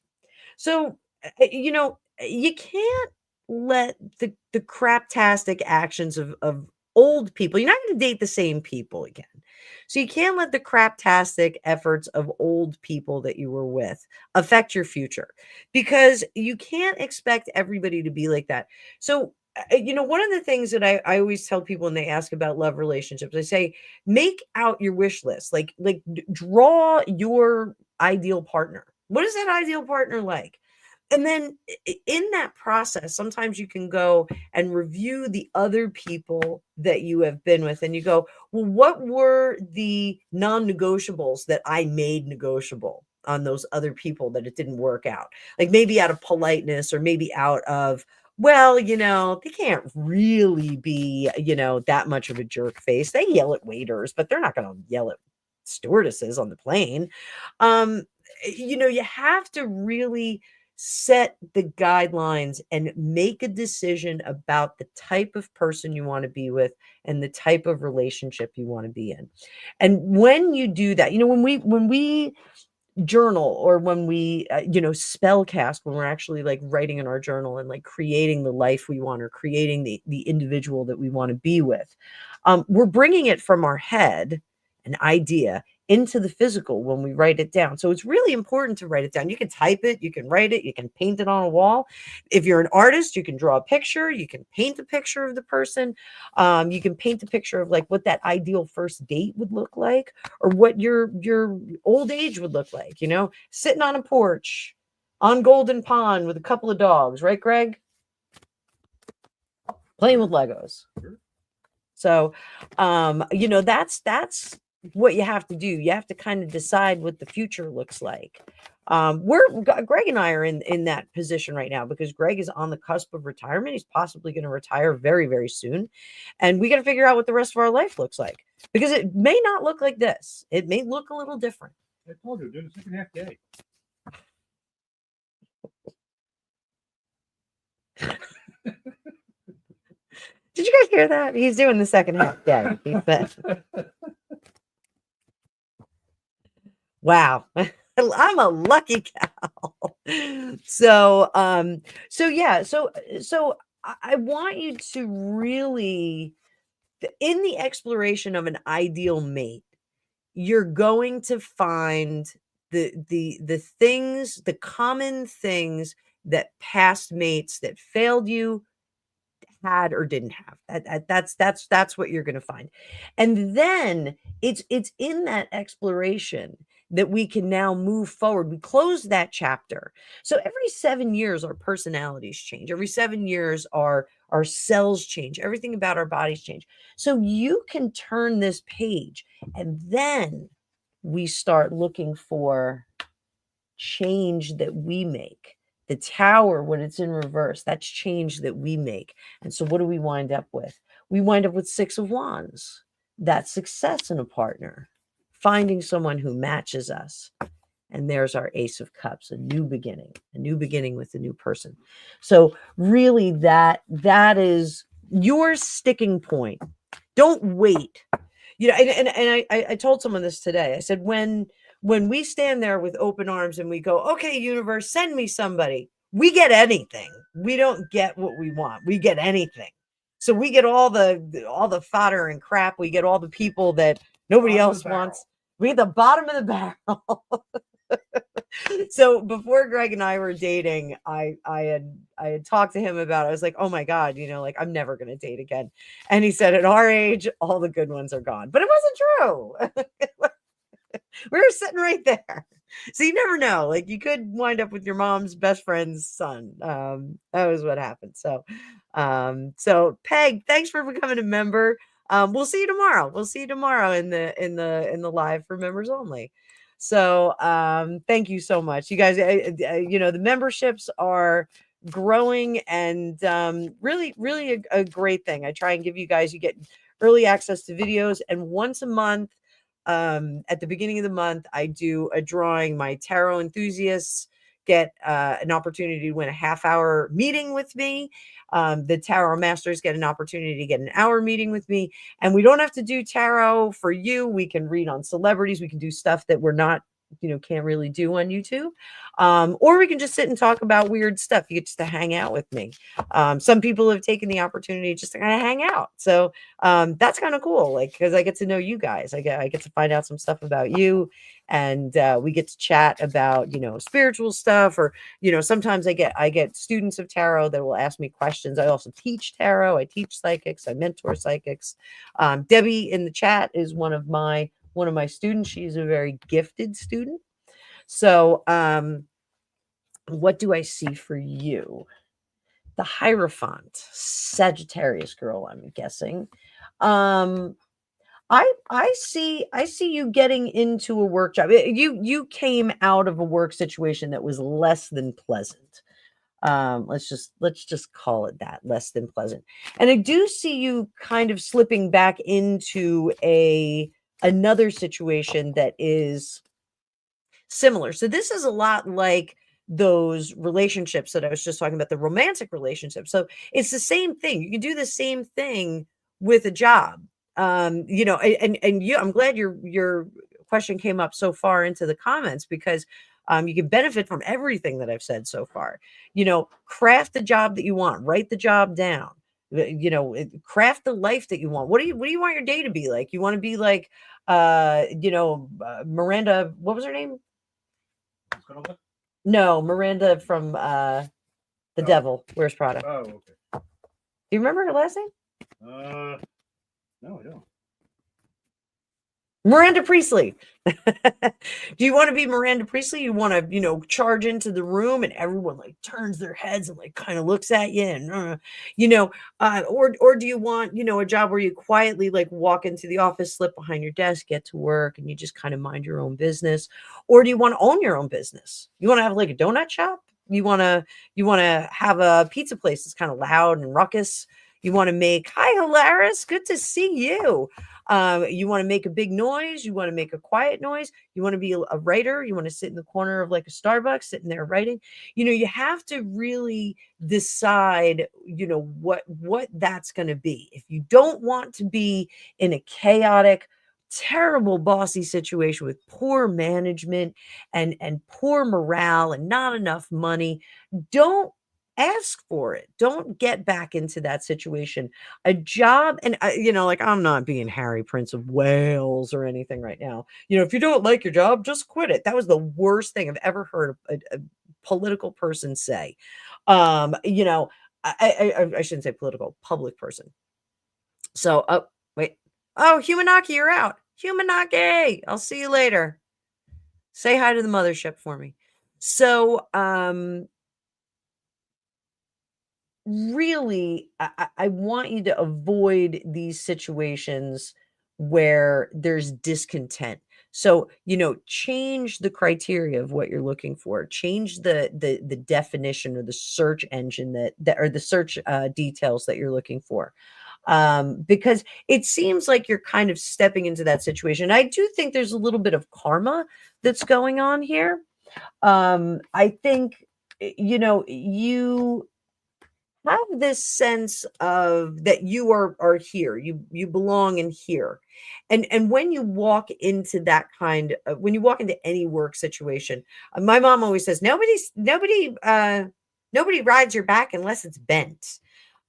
Speaker 1: So you can't let the craptastic actions of old people. You're not going to date the same people again. So you can't let the craptastic efforts of old people that you were with affect your future because you can't expect everybody to be like that. So one of the things that I always tell people when they ask about love relationships, I say, make out your wish list. Like draw your ideal partner. What is that ideal partner like? And then in that process, sometimes you can go and review the other people that you have been with. And you go, well, what were the non-negotiables that I made negotiable on those other people that it didn't work out? Like maybe out of politeness or maybe out of, well, they can't really be, that much of a jerk face. They yell at waiters, but they're not going to yell at stewardesses on the plane. You have to really set the guidelines and make a decision about the type of person you want to be with and the type of relationship you want to be in. And when you do that, when we journal, or when we spell cast, when we're actually like writing in our journal and like creating the life we want, or creating the individual that we want to be with, we're bringing it from our head, an idea, into the physical when we write it down. So it's really important to write it down. You can type it, you can write it, you can paint it on a wall. If you're an artist, you can draw a picture, you can paint a picture of the person. You can paint a picture of like what that ideal first date would look like, or what your old age would look like, sitting on a porch on Golden Pond with a couple of dogs, right, Greg? Playing with Legos. So, that's what you have to do. You have to kind of decide what the future looks like. Greg and I are in that position right now, because Greg is on the cusp of retirement. He's possibly going to retire very, very soon. And we got to figure out what the rest of our life looks like, because it may not look like this. It may look a little different.
Speaker 2: I told you, do the second half day.
Speaker 1: Did you guys hear that? He's doing the second half day. He said. Wow. I'm a lucky cow. So I want you to really, in the exploration of an ideal mate, you're going to find the things, the common things that past mates that failed you had or didn't have. That's what you're going to find. And then it's in that exploration that we can now move forward. We close that chapter. So every 7 years our personalities change. Every 7 years our cells change. Everything about our bodies change. So you can turn this page, and then we start looking for change that we make. The tower, when it's in reverse, that's change that we make. And so what do we wind up with? We wind up with 6 of Wands. That's success in a partner, finding someone who matches us. And there's our Ace of Cups, a new beginning with a new person. So really that is your sticking point. Don't wait. And I told someone this today. I said, when we stand there with open arms and we go, okay, universe, send me somebody, we get anything. We don't get what we want. We get anything. So we get all the fodder and crap. We get all the people that nobody else wants. We get the bottom of the barrel. So before Greg and I were dating, I had talked to him about it. I was like, oh my God, like I'm never going to date again. And he said, at our age, all the good ones are gone. But it wasn't true. We were sitting right there. So you never know. Like you could wind up with your mom's best friend's son. That was what happened. So Peg, thanks for becoming a member. We'll see you tomorrow. We'll see you tomorrow in the live for members only. So thank you so much. You guys, the memberships are growing, and really, really a great thing. I try and give you guys, you get early access to videos, and once a month, at the beginning of the month, I do a drawing. My tarot enthusiasts get an opportunity to win a half-hour meeting with me. The tarot masters get an opportunity to get an hour meeting with me. And we don't have to do tarot for you. We can read on celebrities. We can do stuff that we're not, can't really do on YouTube. Or we can just sit and talk about weird stuff. You get just to hang out with me. Some people have taken the opportunity just to kind of hang out. So that's kind of cool, like, because I get to know you guys. I get to find out some stuff about you, and we get to chat about spiritual stuff, or sometimes I get students of tarot that will ask me questions. I also teach tarot. I teach psychics. I mentor psychics. Debbie in the chat is one of my students. She's a very gifted student. So what do I see for you? The Hierophant, Sagittarius girl, I'm guessing. I see you getting into a work job. You came out of a work situation that was less than pleasant. Let's just call it that, less than pleasant. And I do see you kind of slipping back into another situation that is similar. So this is a lot like those relationships that I was just talking about, the romantic relationships. So it's the same thing. You can do the same thing with a job. And I'm glad you're question came up so far into the comments because you can benefit from everything that I've said so far. Craft the job that you want, write the job down. Craft the life that you want. What do you want your day to be like? You want to be like Miranda, what was her name? No, Miranda from The Devil Wears Prada.
Speaker 2: Oh, okay.
Speaker 1: Do you remember her last name?
Speaker 2: No, I don't.
Speaker 1: Miranda Priestley. Do you want to be Miranda Priestley? You want to, charge into the room and everyone like turns their heads and like kind of looks at you and, or do you want, a job where you quietly like walk into the office, slip behind your desk, get to work, and you just kind of mind your own business? Or do you want to own your own business? You want to have like a donut shop? You want to have a pizza place that's kind of loud and ruckus? You want to make, hi, Hilaris, good to see you. You want to make a big noise. You want to make a quiet noise. You want to be a writer. You want to sit in the corner of like a Starbucks, sitting there writing. You have to really decide, what that's going to be. If you don't want to be in a chaotic, terrible bossy situation with poor management and poor morale and not enough money, don't ask for it. Don't get back into that situation. A job, and I'm not being Harry, Prince of Wales or anything right now. If you don't like your job, just quit it. That was the worst thing I've ever heard a political person say. I shouldn't say political, public person. So, wait. Oh, Humanaki, you're out. Humanaki, I'll see you later. Say hi to the mothership for me. So, really, I want you to avoid these situations where there's discontent. So, change the criteria of what you're looking for. Change the definition or the search engine that or the search details that you're looking for. Because it seems like you're kind of stepping into that situation. I do think there's a little bit of karma that's going on here. I think, you have this sense of that you are here, you belong in here, and when you walk into that when you walk into any work situation, my mom always says nobody rides your back unless it's bent.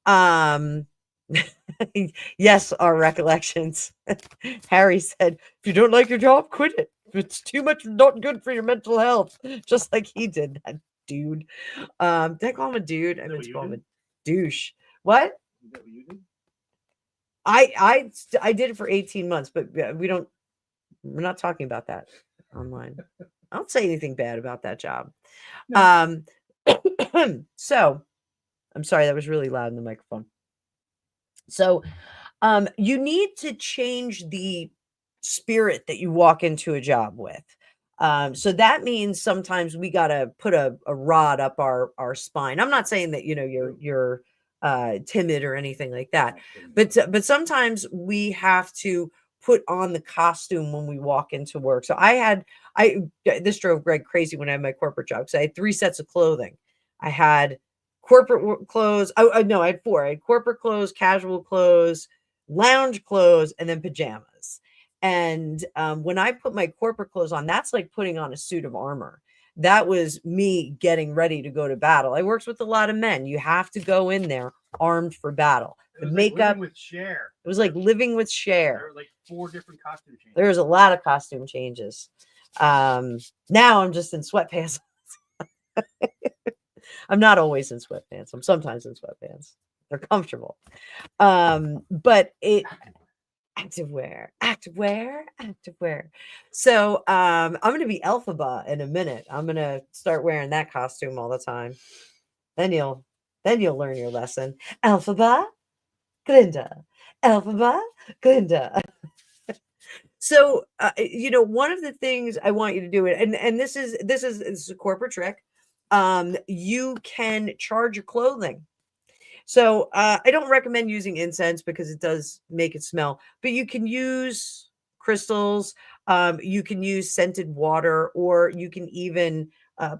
Speaker 1: um yes, our recollections. Harry said, if you don't like your job, quit it. If it's too much not good for your mental health, just like he did, that dude. Did I call him a dude? I meant to call him a douche. What?
Speaker 2: Is that what you did?
Speaker 1: I did it for 18 months, but we're not talking about that online. I don't say anything bad about that job. No. So I'm sorry, that was really loud in the microphone. So you need to change the spirit that you walk into a job with. So that means sometimes we got to put a rod up our spine. I'm not saying that, you're timid or anything like that, but sometimes we have to put on the costume when we walk into work. So this drove Greg crazy when I had my corporate job, because I had 3 sets of clothing. I had corporate clothes. Oh, no, I had 4. I had corporate clothes, casual clothes, lounge clothes, and then pajamas. And when I put my corporate clothes on, that's like putting on a suit of armor. That was me getting ready to go to battle. I worked with a lot of men. You have to go in there armed for battle. The makeup,
Speaker 2: like living with Cher.
Speaker 1: It was like living with Cher.
Speaker 2: There were like 4 different costume changes.
Speaker 1: There was a lot of costume changes. Now I'm just in sweatpants. I'm not always in sweatpants. I'm sometimes in sweatpants. They're comfortable. But activewear. So I'm going to be Elphaba in a minute. I'm going to start wearing that costume all the time. Then you'll learn your lesson. Elphaba, Glinda. Elphaba, Glinda. So one of the things I want you to do, and this is a corporate trick. You can charge your clothing. So I don't recommend using incense because it does make it smell, but you can use crystals. You can use scented water, or you can even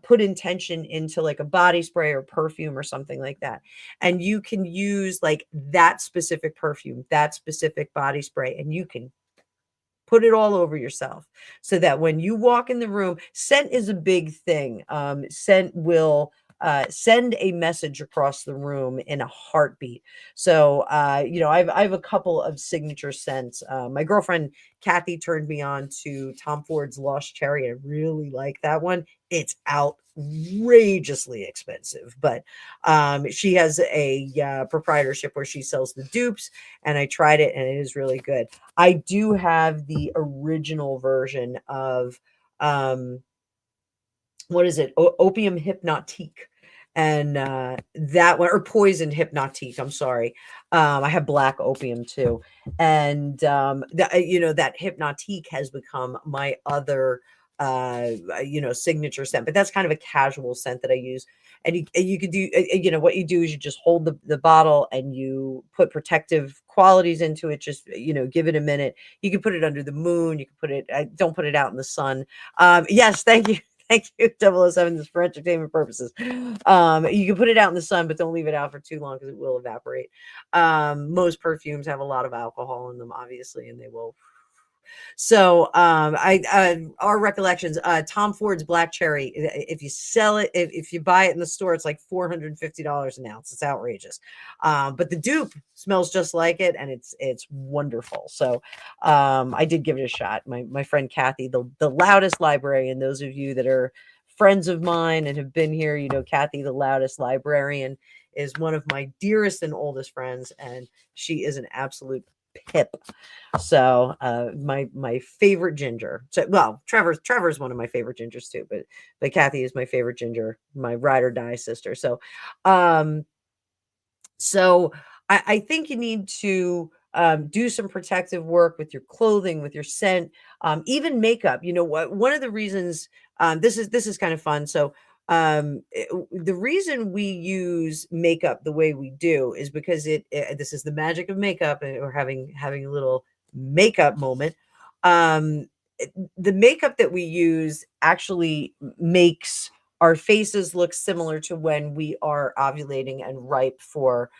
Speaker 1: put intention into like a body spray or perfume or something like that. And you can use like that specific perfume, that specific body spray, and you can Put it all over yourself so that when you walk in the room, scent is a big thing. Scent will send a message across the room in a heartbeat. So, I have a couple of signature scents. My girlfriend Kathy turned me on to Tom Ford's Lost Cherry. I really like that one. It's outrageously expensive, but she has a proprietorship where she sells the dupes, and I tried it, and it is really good. I do have the original version of what is it? Opium Hypnotique. And that one, or Poison Hypnotique. I'm sorry. I have black opium too. And that Hypnotique has become my other signature scent, but that's kind of a casual scent that I use. And you could do, what you do is you just hold the bottle and you put protective qualities into it. Just, give it a minute. You can put it under the moon. You can put it, don't put it out in the sun. Yes, thank you. Thank you, 007. This is for entertainment purposes. You can put it out in the sun, but don't leave it out for too long because it will evaporate. Most perfumes have a lot of alcohol in them, obviously, and they will. So, our recollections, Tom Ford's Black Cherry, if you sell it, if you buy it in the store, it's like $450 an ounce. It's outrageous. But the dupe smells just like it, and it's wonderful. So, I did give it a shot. My friend Kathy, the loudest librarian, those of you that are friends of mine and have been here, Kathy, the loudest librarian, is one of my dearest and oldest friends, and she is an absolute pip. So my favorite ginger. So Trevor's one of my favorite gingers too, but Kathy is my favorite ginger, my ride or die sister. So so I think you need to do some protective work with your clothing, with your scent, even makeup. You know what? One of the reasons this is kind of fun. So the reason we use makeup the way we do is because this is the magic of makeup, and we're having a little makeup moment. The makeup that we use actually makes our faces look similar to when we are ovulating and ripe for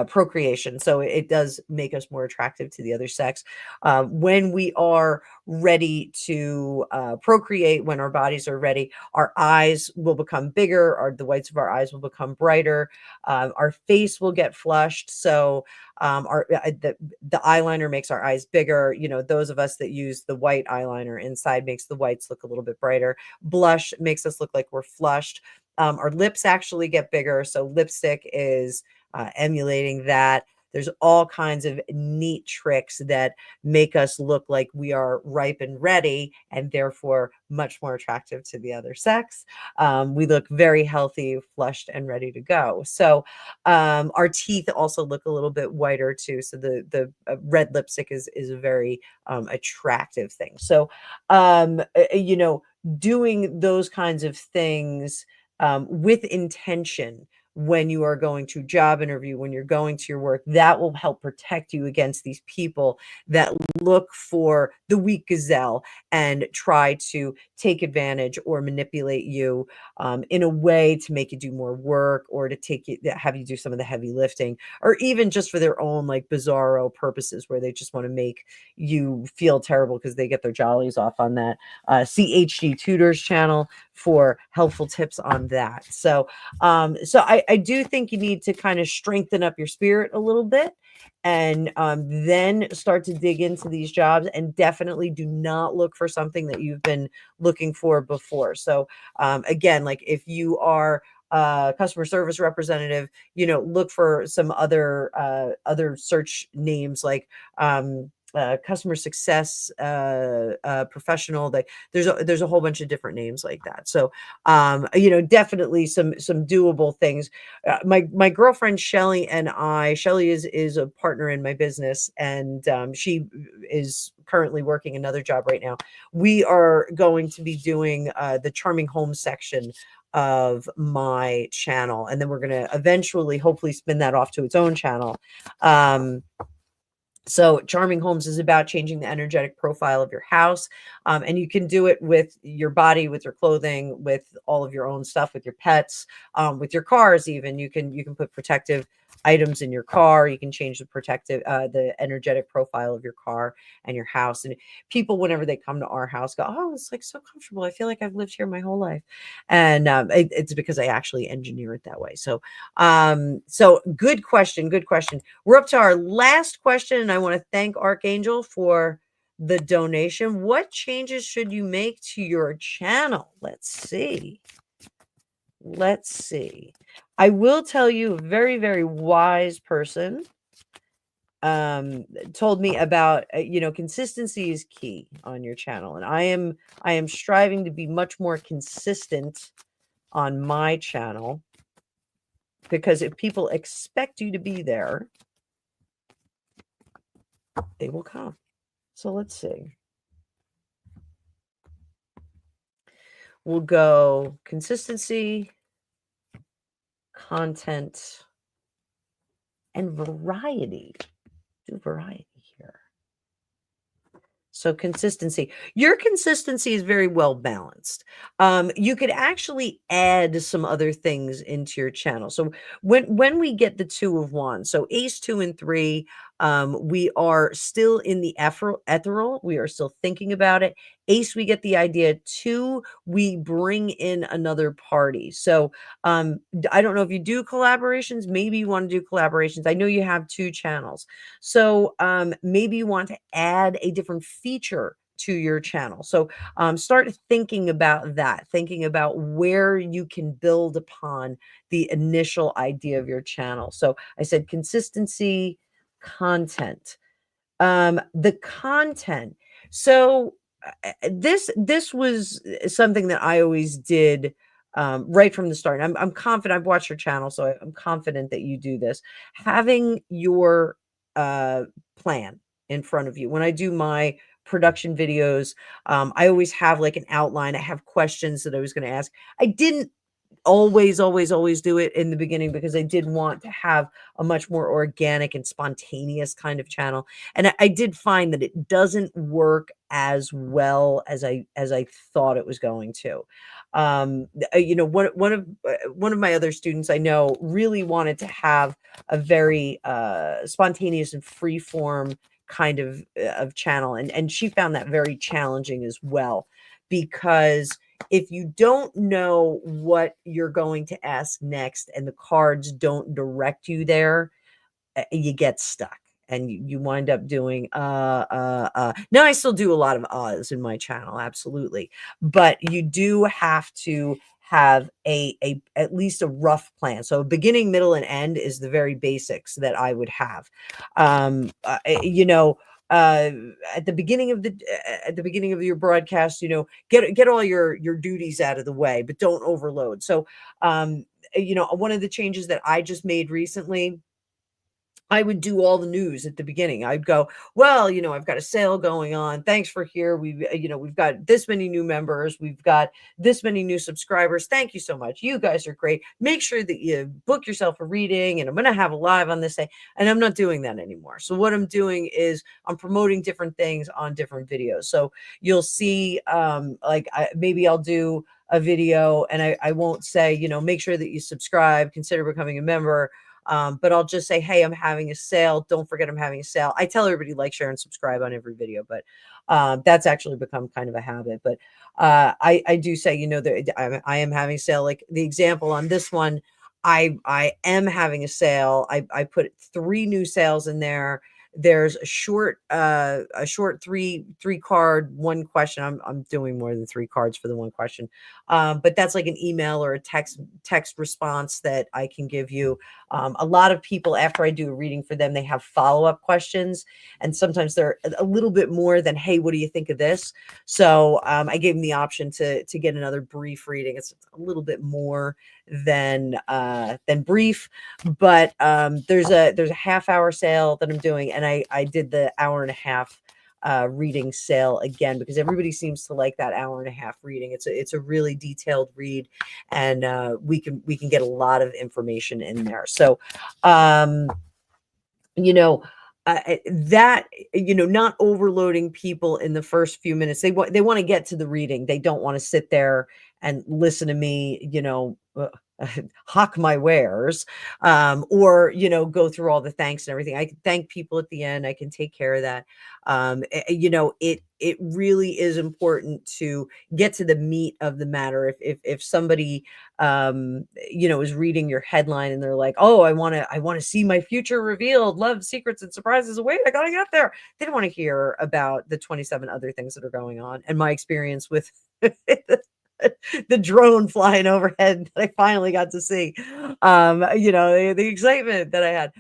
Speaker 1: procreation. So it does make us more attractive to the other sex. When we are ready to procreate, when our bodies are ready, our eyes will become bigger, the whites of our eyes will become brighter, our face will get flushed. So the eyeliner makes our eyes bigger. Those of us that use the white eyeliner inside makes the whites look a little bit brighter. Blush makes us look like we're flushed. Our lips actually get bigger. So lipstick is emulating that. There's all kinds of neat tricks that make us look like we are ripe and ready, and therefore much more attractive to the other sex. We look very healthy, flushed, and ready to go. So our teeth also look a little bit whiter too. So the red lipstick is a very attractive thing. So doing those kinds of things with intention when you are going to job interview, when you're going to your work, that will help protect you against these people that look for the weak gazelle and try to take advantage or manipulate you in a way to make you do more work, or to have you do some of the heavy lifting, or even just for their own like bizarro purposes where they just want to make you feel terrible because they get their jollies off on that. CHD Tutors channel for helpful tips on that. So I do think you need to kind of strengthen up your spirit a little bit, and then start to dig into these jobs, and definitely do not look for something that you've been looking for before. So again, like if you are a customer service representative, look for some other search names like customer success professional. There's a whole bunch of different names like that. So definitely some doable things. My girlfriend Shelly and Shelly is a partner in my business, and she is currently working another job right now. We are going to be doing the Charming Home section of my channel, and then we're going to eventually hopefully spin that off to its own channel. So Charming Homes is about changing the energetic profile of your house. And you can do it with your body, with your clothing, with all of your own stuff, with your pets, with your cars even. You can put protective items in your car. You can change the energetic profile of your car and your house. And people, whenever they come to our house, go, "Oh, it's like so comfortable. I feel like I've lived here my whole life." And it's because I actually engineer it that way. So, so good question. Good question. We're up to our last question, and I want to thank Archangel for the donation. What changes should you make to your channel? Let's see. Let's see. I will tell you, a very, very wise person told me about consistency is key on your channel, and I am striving to be much more consistent on my channel, because if people expect you to be there, they will come. So let's see. We'll go consistency, content, and variety. Do variety here. So consistency. Your consistency is very well balanced. You could actually add some other things into your channel. So when we get the 2 of Wands, so Ace 2 and 3, we are still in the ethereal. We are still thinking about it. Ace, we get the idea. 2, we bring in another party. So I don't know if you do collaborations. Maybe you want to do collaborations. I know you have 2 channels. So maybe you want to add a different feature to your channel. So start thinking about that, thinking about where you can build upon the initial idea of your channel. So I said consistency, content. The content. So this was something that I always did right from the start. I'm confident. I've watched your channel, so I'm confident that you do this. Having your plan in front of you. When I do my production videos, I always have like an outline. I have questions that I was going to ask. I didn't always do it in the beginning, because I did want to have a much more organic and spontaneous kind of channel. And I did find that it doesn't work as well as I thought it was going to. One of my other students I know really wanted to have a very spontaneous and free form kind of channel, and she found that very challenging as well, because if you don't know what you're going to ask next and the cards don't direct you there, you get stuck, and you wind up doing now I still do a lot of uhs in my channel, absolutely, but you do have to have a at least a rough plan. So beginning, middle, and end is the very basics that I would have. You know, uh at the beginning of your broadcast, get all your duties out of the way, but don't overload. So one of the changes that I just made recently, I would do all the news at the beginning. I'd go, well, I've got a sale going on. Thanks for here. We've got this many new members. We've got this many new subscribers. Thank you so much. You guys are great. Make sure that you book yourself a reading, and I'm going to have a live on this day. And I'm not doing that anymore. So what I'm doing is I'm promoting different things on different videos. So you'll see, maybe I'll do a video, and I won't say, make sure that you subscribe, consider becoming a member. But I'll just say, hey, I'm having a sale. Don't forget I'm having a sale. I tell everybody like, share, and subscribe on every video, but that's actually become kind of a habit. But I do say, that I am having a sale. Like the example on this one, I am having a sale. I put 3 new sales in there. There's a short 3 card, 1 question. I'm doing more than 3 cards for the 1 question. But that's like an email or a text response that I can give you. A lot of people, after I do a reading for them, they have follow-up questions, and sometimes they're a little bit more than, hey, what do you think of this? So I gave them the option to get another brief reading. It's a little bit more than brief, but there's a half-hour sale that I'm doing, and I did the hour and a half reading sale again, because everybody seems to like that hour and a half reading. It's a really detailed read, and we can get a lot of information in there. So that, not overloading people in the first few minutes. They want to get to the reading. They don't want to sit there and listen to me hawk my wares, or, go through all the thanks and everything. I can thank people at the end. I can take care of that. It really is important to get to the meat of the matter. If somebody, is reading your headline and they're like, oh, I want to see my future revealed, love, secrets, and surprises. Wait, I gotta get there. They don't want to hear about the 27 other things that are going on and my experience with the drone flying overhead that I finally got to see. The excitement that I had.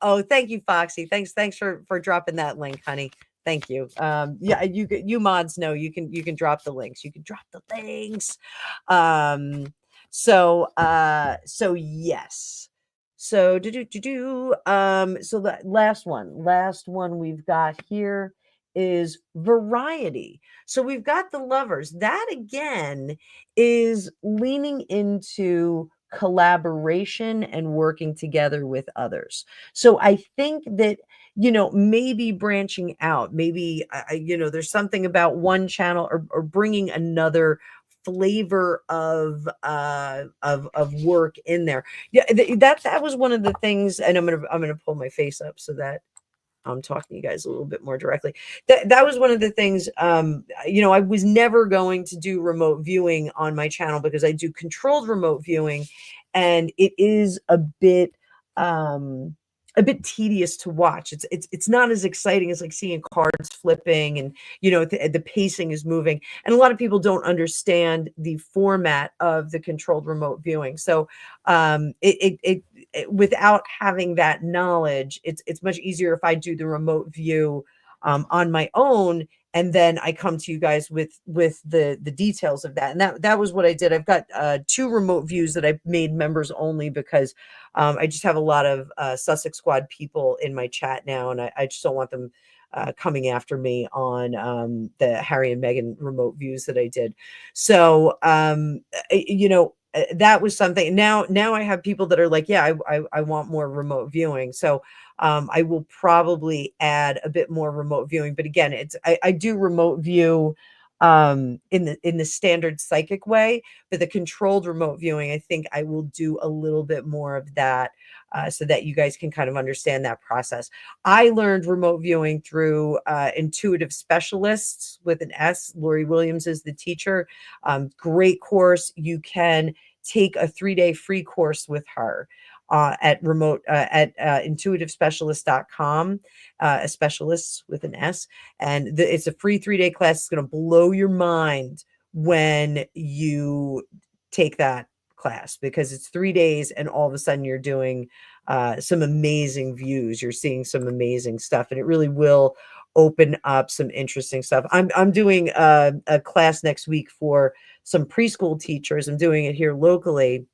Speaker 1: Oh, thank you, Foxy. Thanks for dropping that link, honey. Thank you. Yeah, you mods know you can drop the links. You can drop the links. So yes. So so the last one we've got here is variety. So we've got the lovers. That again is leaning into collaboration and working together with others. So I think that, maybe branching out, maybe, there's something about one channel, or bringing another flavor of work in there. Yeah, that was one of the things, and I'm gonna pull my face up so that I'm talking to you guys a little bit more directly. That was one of the things. I was never going to do remote viewing on my channel because I do controlled remote viewing, and it is a bit tedious to watch. It's not as exciting as like seeing cards flipping, and the pacing is moving, and a lot of people don't understand the format of the controlled remote viewing. So without having that knowledge, it's much easier if I do the remote view on my own, and then I come to you guys with the details of that. And that was what I did. I've got 2 remote views that I made members only because I just have a lot of Sussex Squad people in my chat now, and I just don't want them coming after me on the Harry and Meghan remote views that I did. So that was something. Now I have people that are like, yeah, I want more remote viewing. So I will probably add a bit more remote viewing. But again, I do remote view in the standard psychic way, but the controlled remote viewing, I think I will do a little bit more of that, so that you guys can kind of understand that process. I learned remote viewing through Intuitive Specialists with an S. Lori Williams is the teacher. Great course. You can take a 3-day free course with her at intuitivespecialist.com, specialists with an S. And it's a free 3-day class. It's going to blow your mind when you take that class, because it's 3 days and all of a sudden you're doing some amazing views. You're seeing some amazing stuff, and it really will open up some interesting stuff. I'm doing a class next week for some preschool teachers. I'm doing it here locally.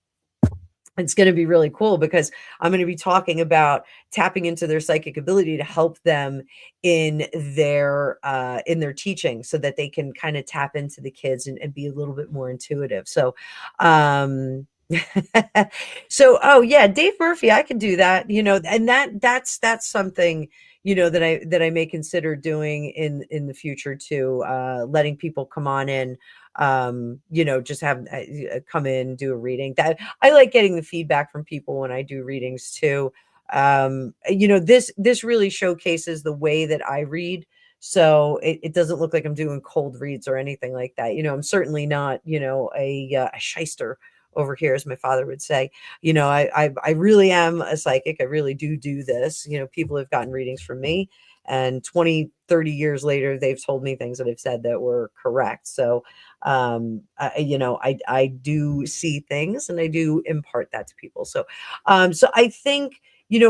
Speaker 1: It's going to be really cool because I'm going to be talking about tapping into their psychic ability to help them in their teaching, so that they can kind of tap into the kids and be a little bit more intuitive. So oh yeah, Dave Murphy, I can do that, and that's something, that I may consider doing in the future too, letting people come on in, just have come in, do a reading. That I like getting the feedback from people when I do readings too. This really showcases the way that I read. So it doesn't look like I'm doing cold reads or anything like that. I'm certainly not, a shyster over here, as my father would say. I really am a psychic. I really do this. People have gotten readings from me, and 20-30 years later, they've told me things that I've said that were correct. So I do see things, and I do impart that to people. So I think,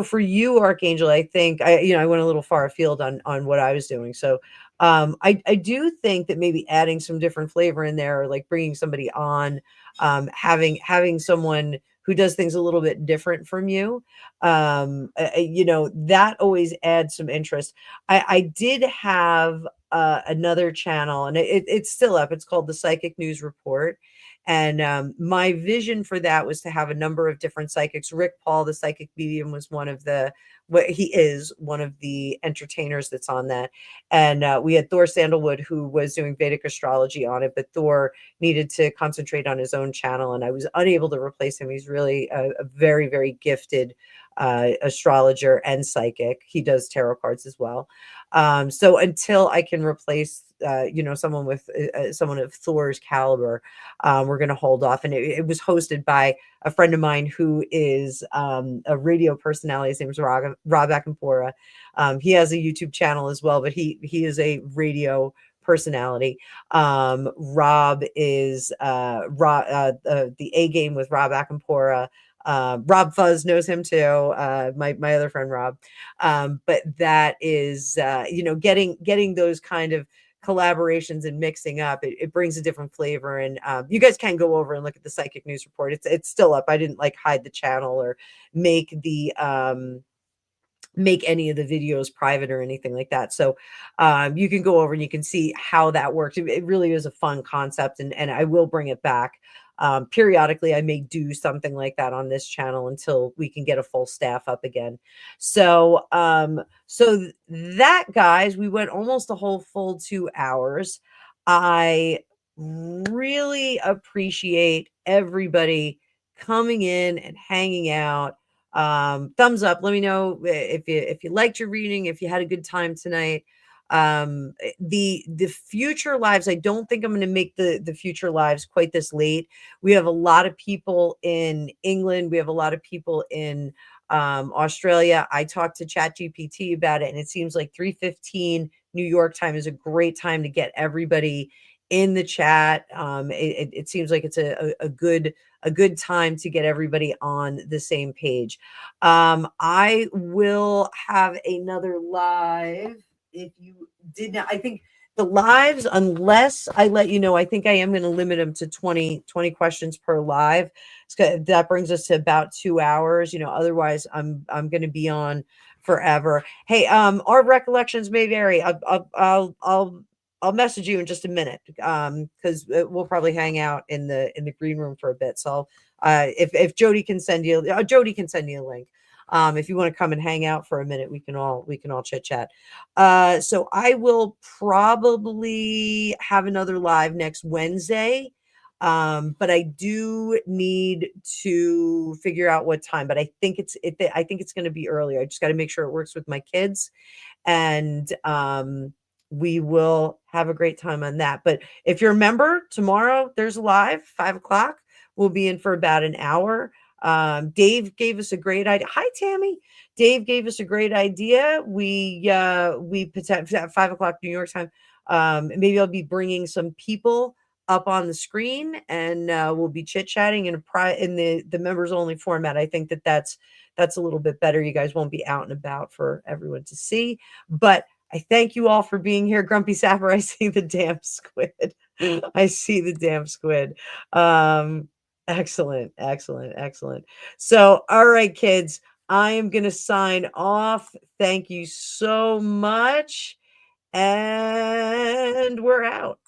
Speaker 1: for you, Archangel, I think I went a little far afield on what I was doing. So I do think that maybe adding some different flavor in there, or like bringing somebody on, having someone who does things a little bit different from you, that always adds some interest. I did have another channel, and it's still up. It's called the Psychic News Report, And my vision for that was to have a number of different psychics. Rick Paul, the psychic medium, was he is one of the entertainers that's on that. And we had Thor Sandalwood, who was doing Vedic astrology on it, but Thor needed to concentrate on his own channel, and I was unable to replace him. He's really a very, very gifted astrologer and psychic. He does tarot cards as well. So until I can replace someone with someone of Thor's caliber, we're going to hold off. And it was hosted by a friend of mine who is a radio personality. His name is Rob Akampora. He has a YouTube channel as well, but he is a radio personality. Rob is the A Game with Rob Akampora. Rob Fuzz knows him too. My other friend Rob. But that is getting those kind of collaborations and mixing up, it brings a different flavor. And you guys can go over and look at the psychic news report. It's still up. I didn't hide the channel or make any of the videos private or anything like that. So you can go over and you can see how that works. It really is a fun concept, and I will bring it back. Periodically, I may do something like that on this channel until we can get a full staff up again. So that, guys, we went almost a whole full 2 hours. I really appreciate everybody coming in and hanging out. Thumbs up. Let me know if you liked your reading, if you had a good time tonight. The future lives, I don't think I'm going to make the future lives quite this late. We have a lot of people in England. We have a lot of people in Australia. I talked to ChatGPT about it, and it seems like 3:15 New York time is a great time to get everybody in the chat. It seems like it's a good time to get everybody on the same page. I will have another live. If you did not, I think the lives, unless I let you know, I think I am going to limit them to 20 questions per live. That brings us to about 2 hours. Otherwise I'm going to be on forever. Hey, our recollections may vary. I'll message you in just a minute, because we'll probably hang out in the green room for a bit. So if Jody can send you a link. If you want to come and hang out for a minute, we can all chit chat. So I will probably have another live next Wednesday. But I do need to figure out what time, but I think it's going to be earlier. I just got to make sure it works with my kids, and we will have a great time on that. But if you're a member, tomorrow there's a live 5:00. We'll be in for about an hour. Dave gave us a great idea. Hi, Tammy. Dave gave us a great idea. We potentially at 5:00 New York time. Maybe I'll be bringing some people up on the screen, and we'll be chit chatting in the members only format. I think that's a little bit better. You guys won't be out and about for everyone to see, but I thank you all for being here. Grumpy Sapper, I see the damn squid. I see the damn squid. Excellent. So, all right, kids, I am going to sign off. Thank you so much. And we're out.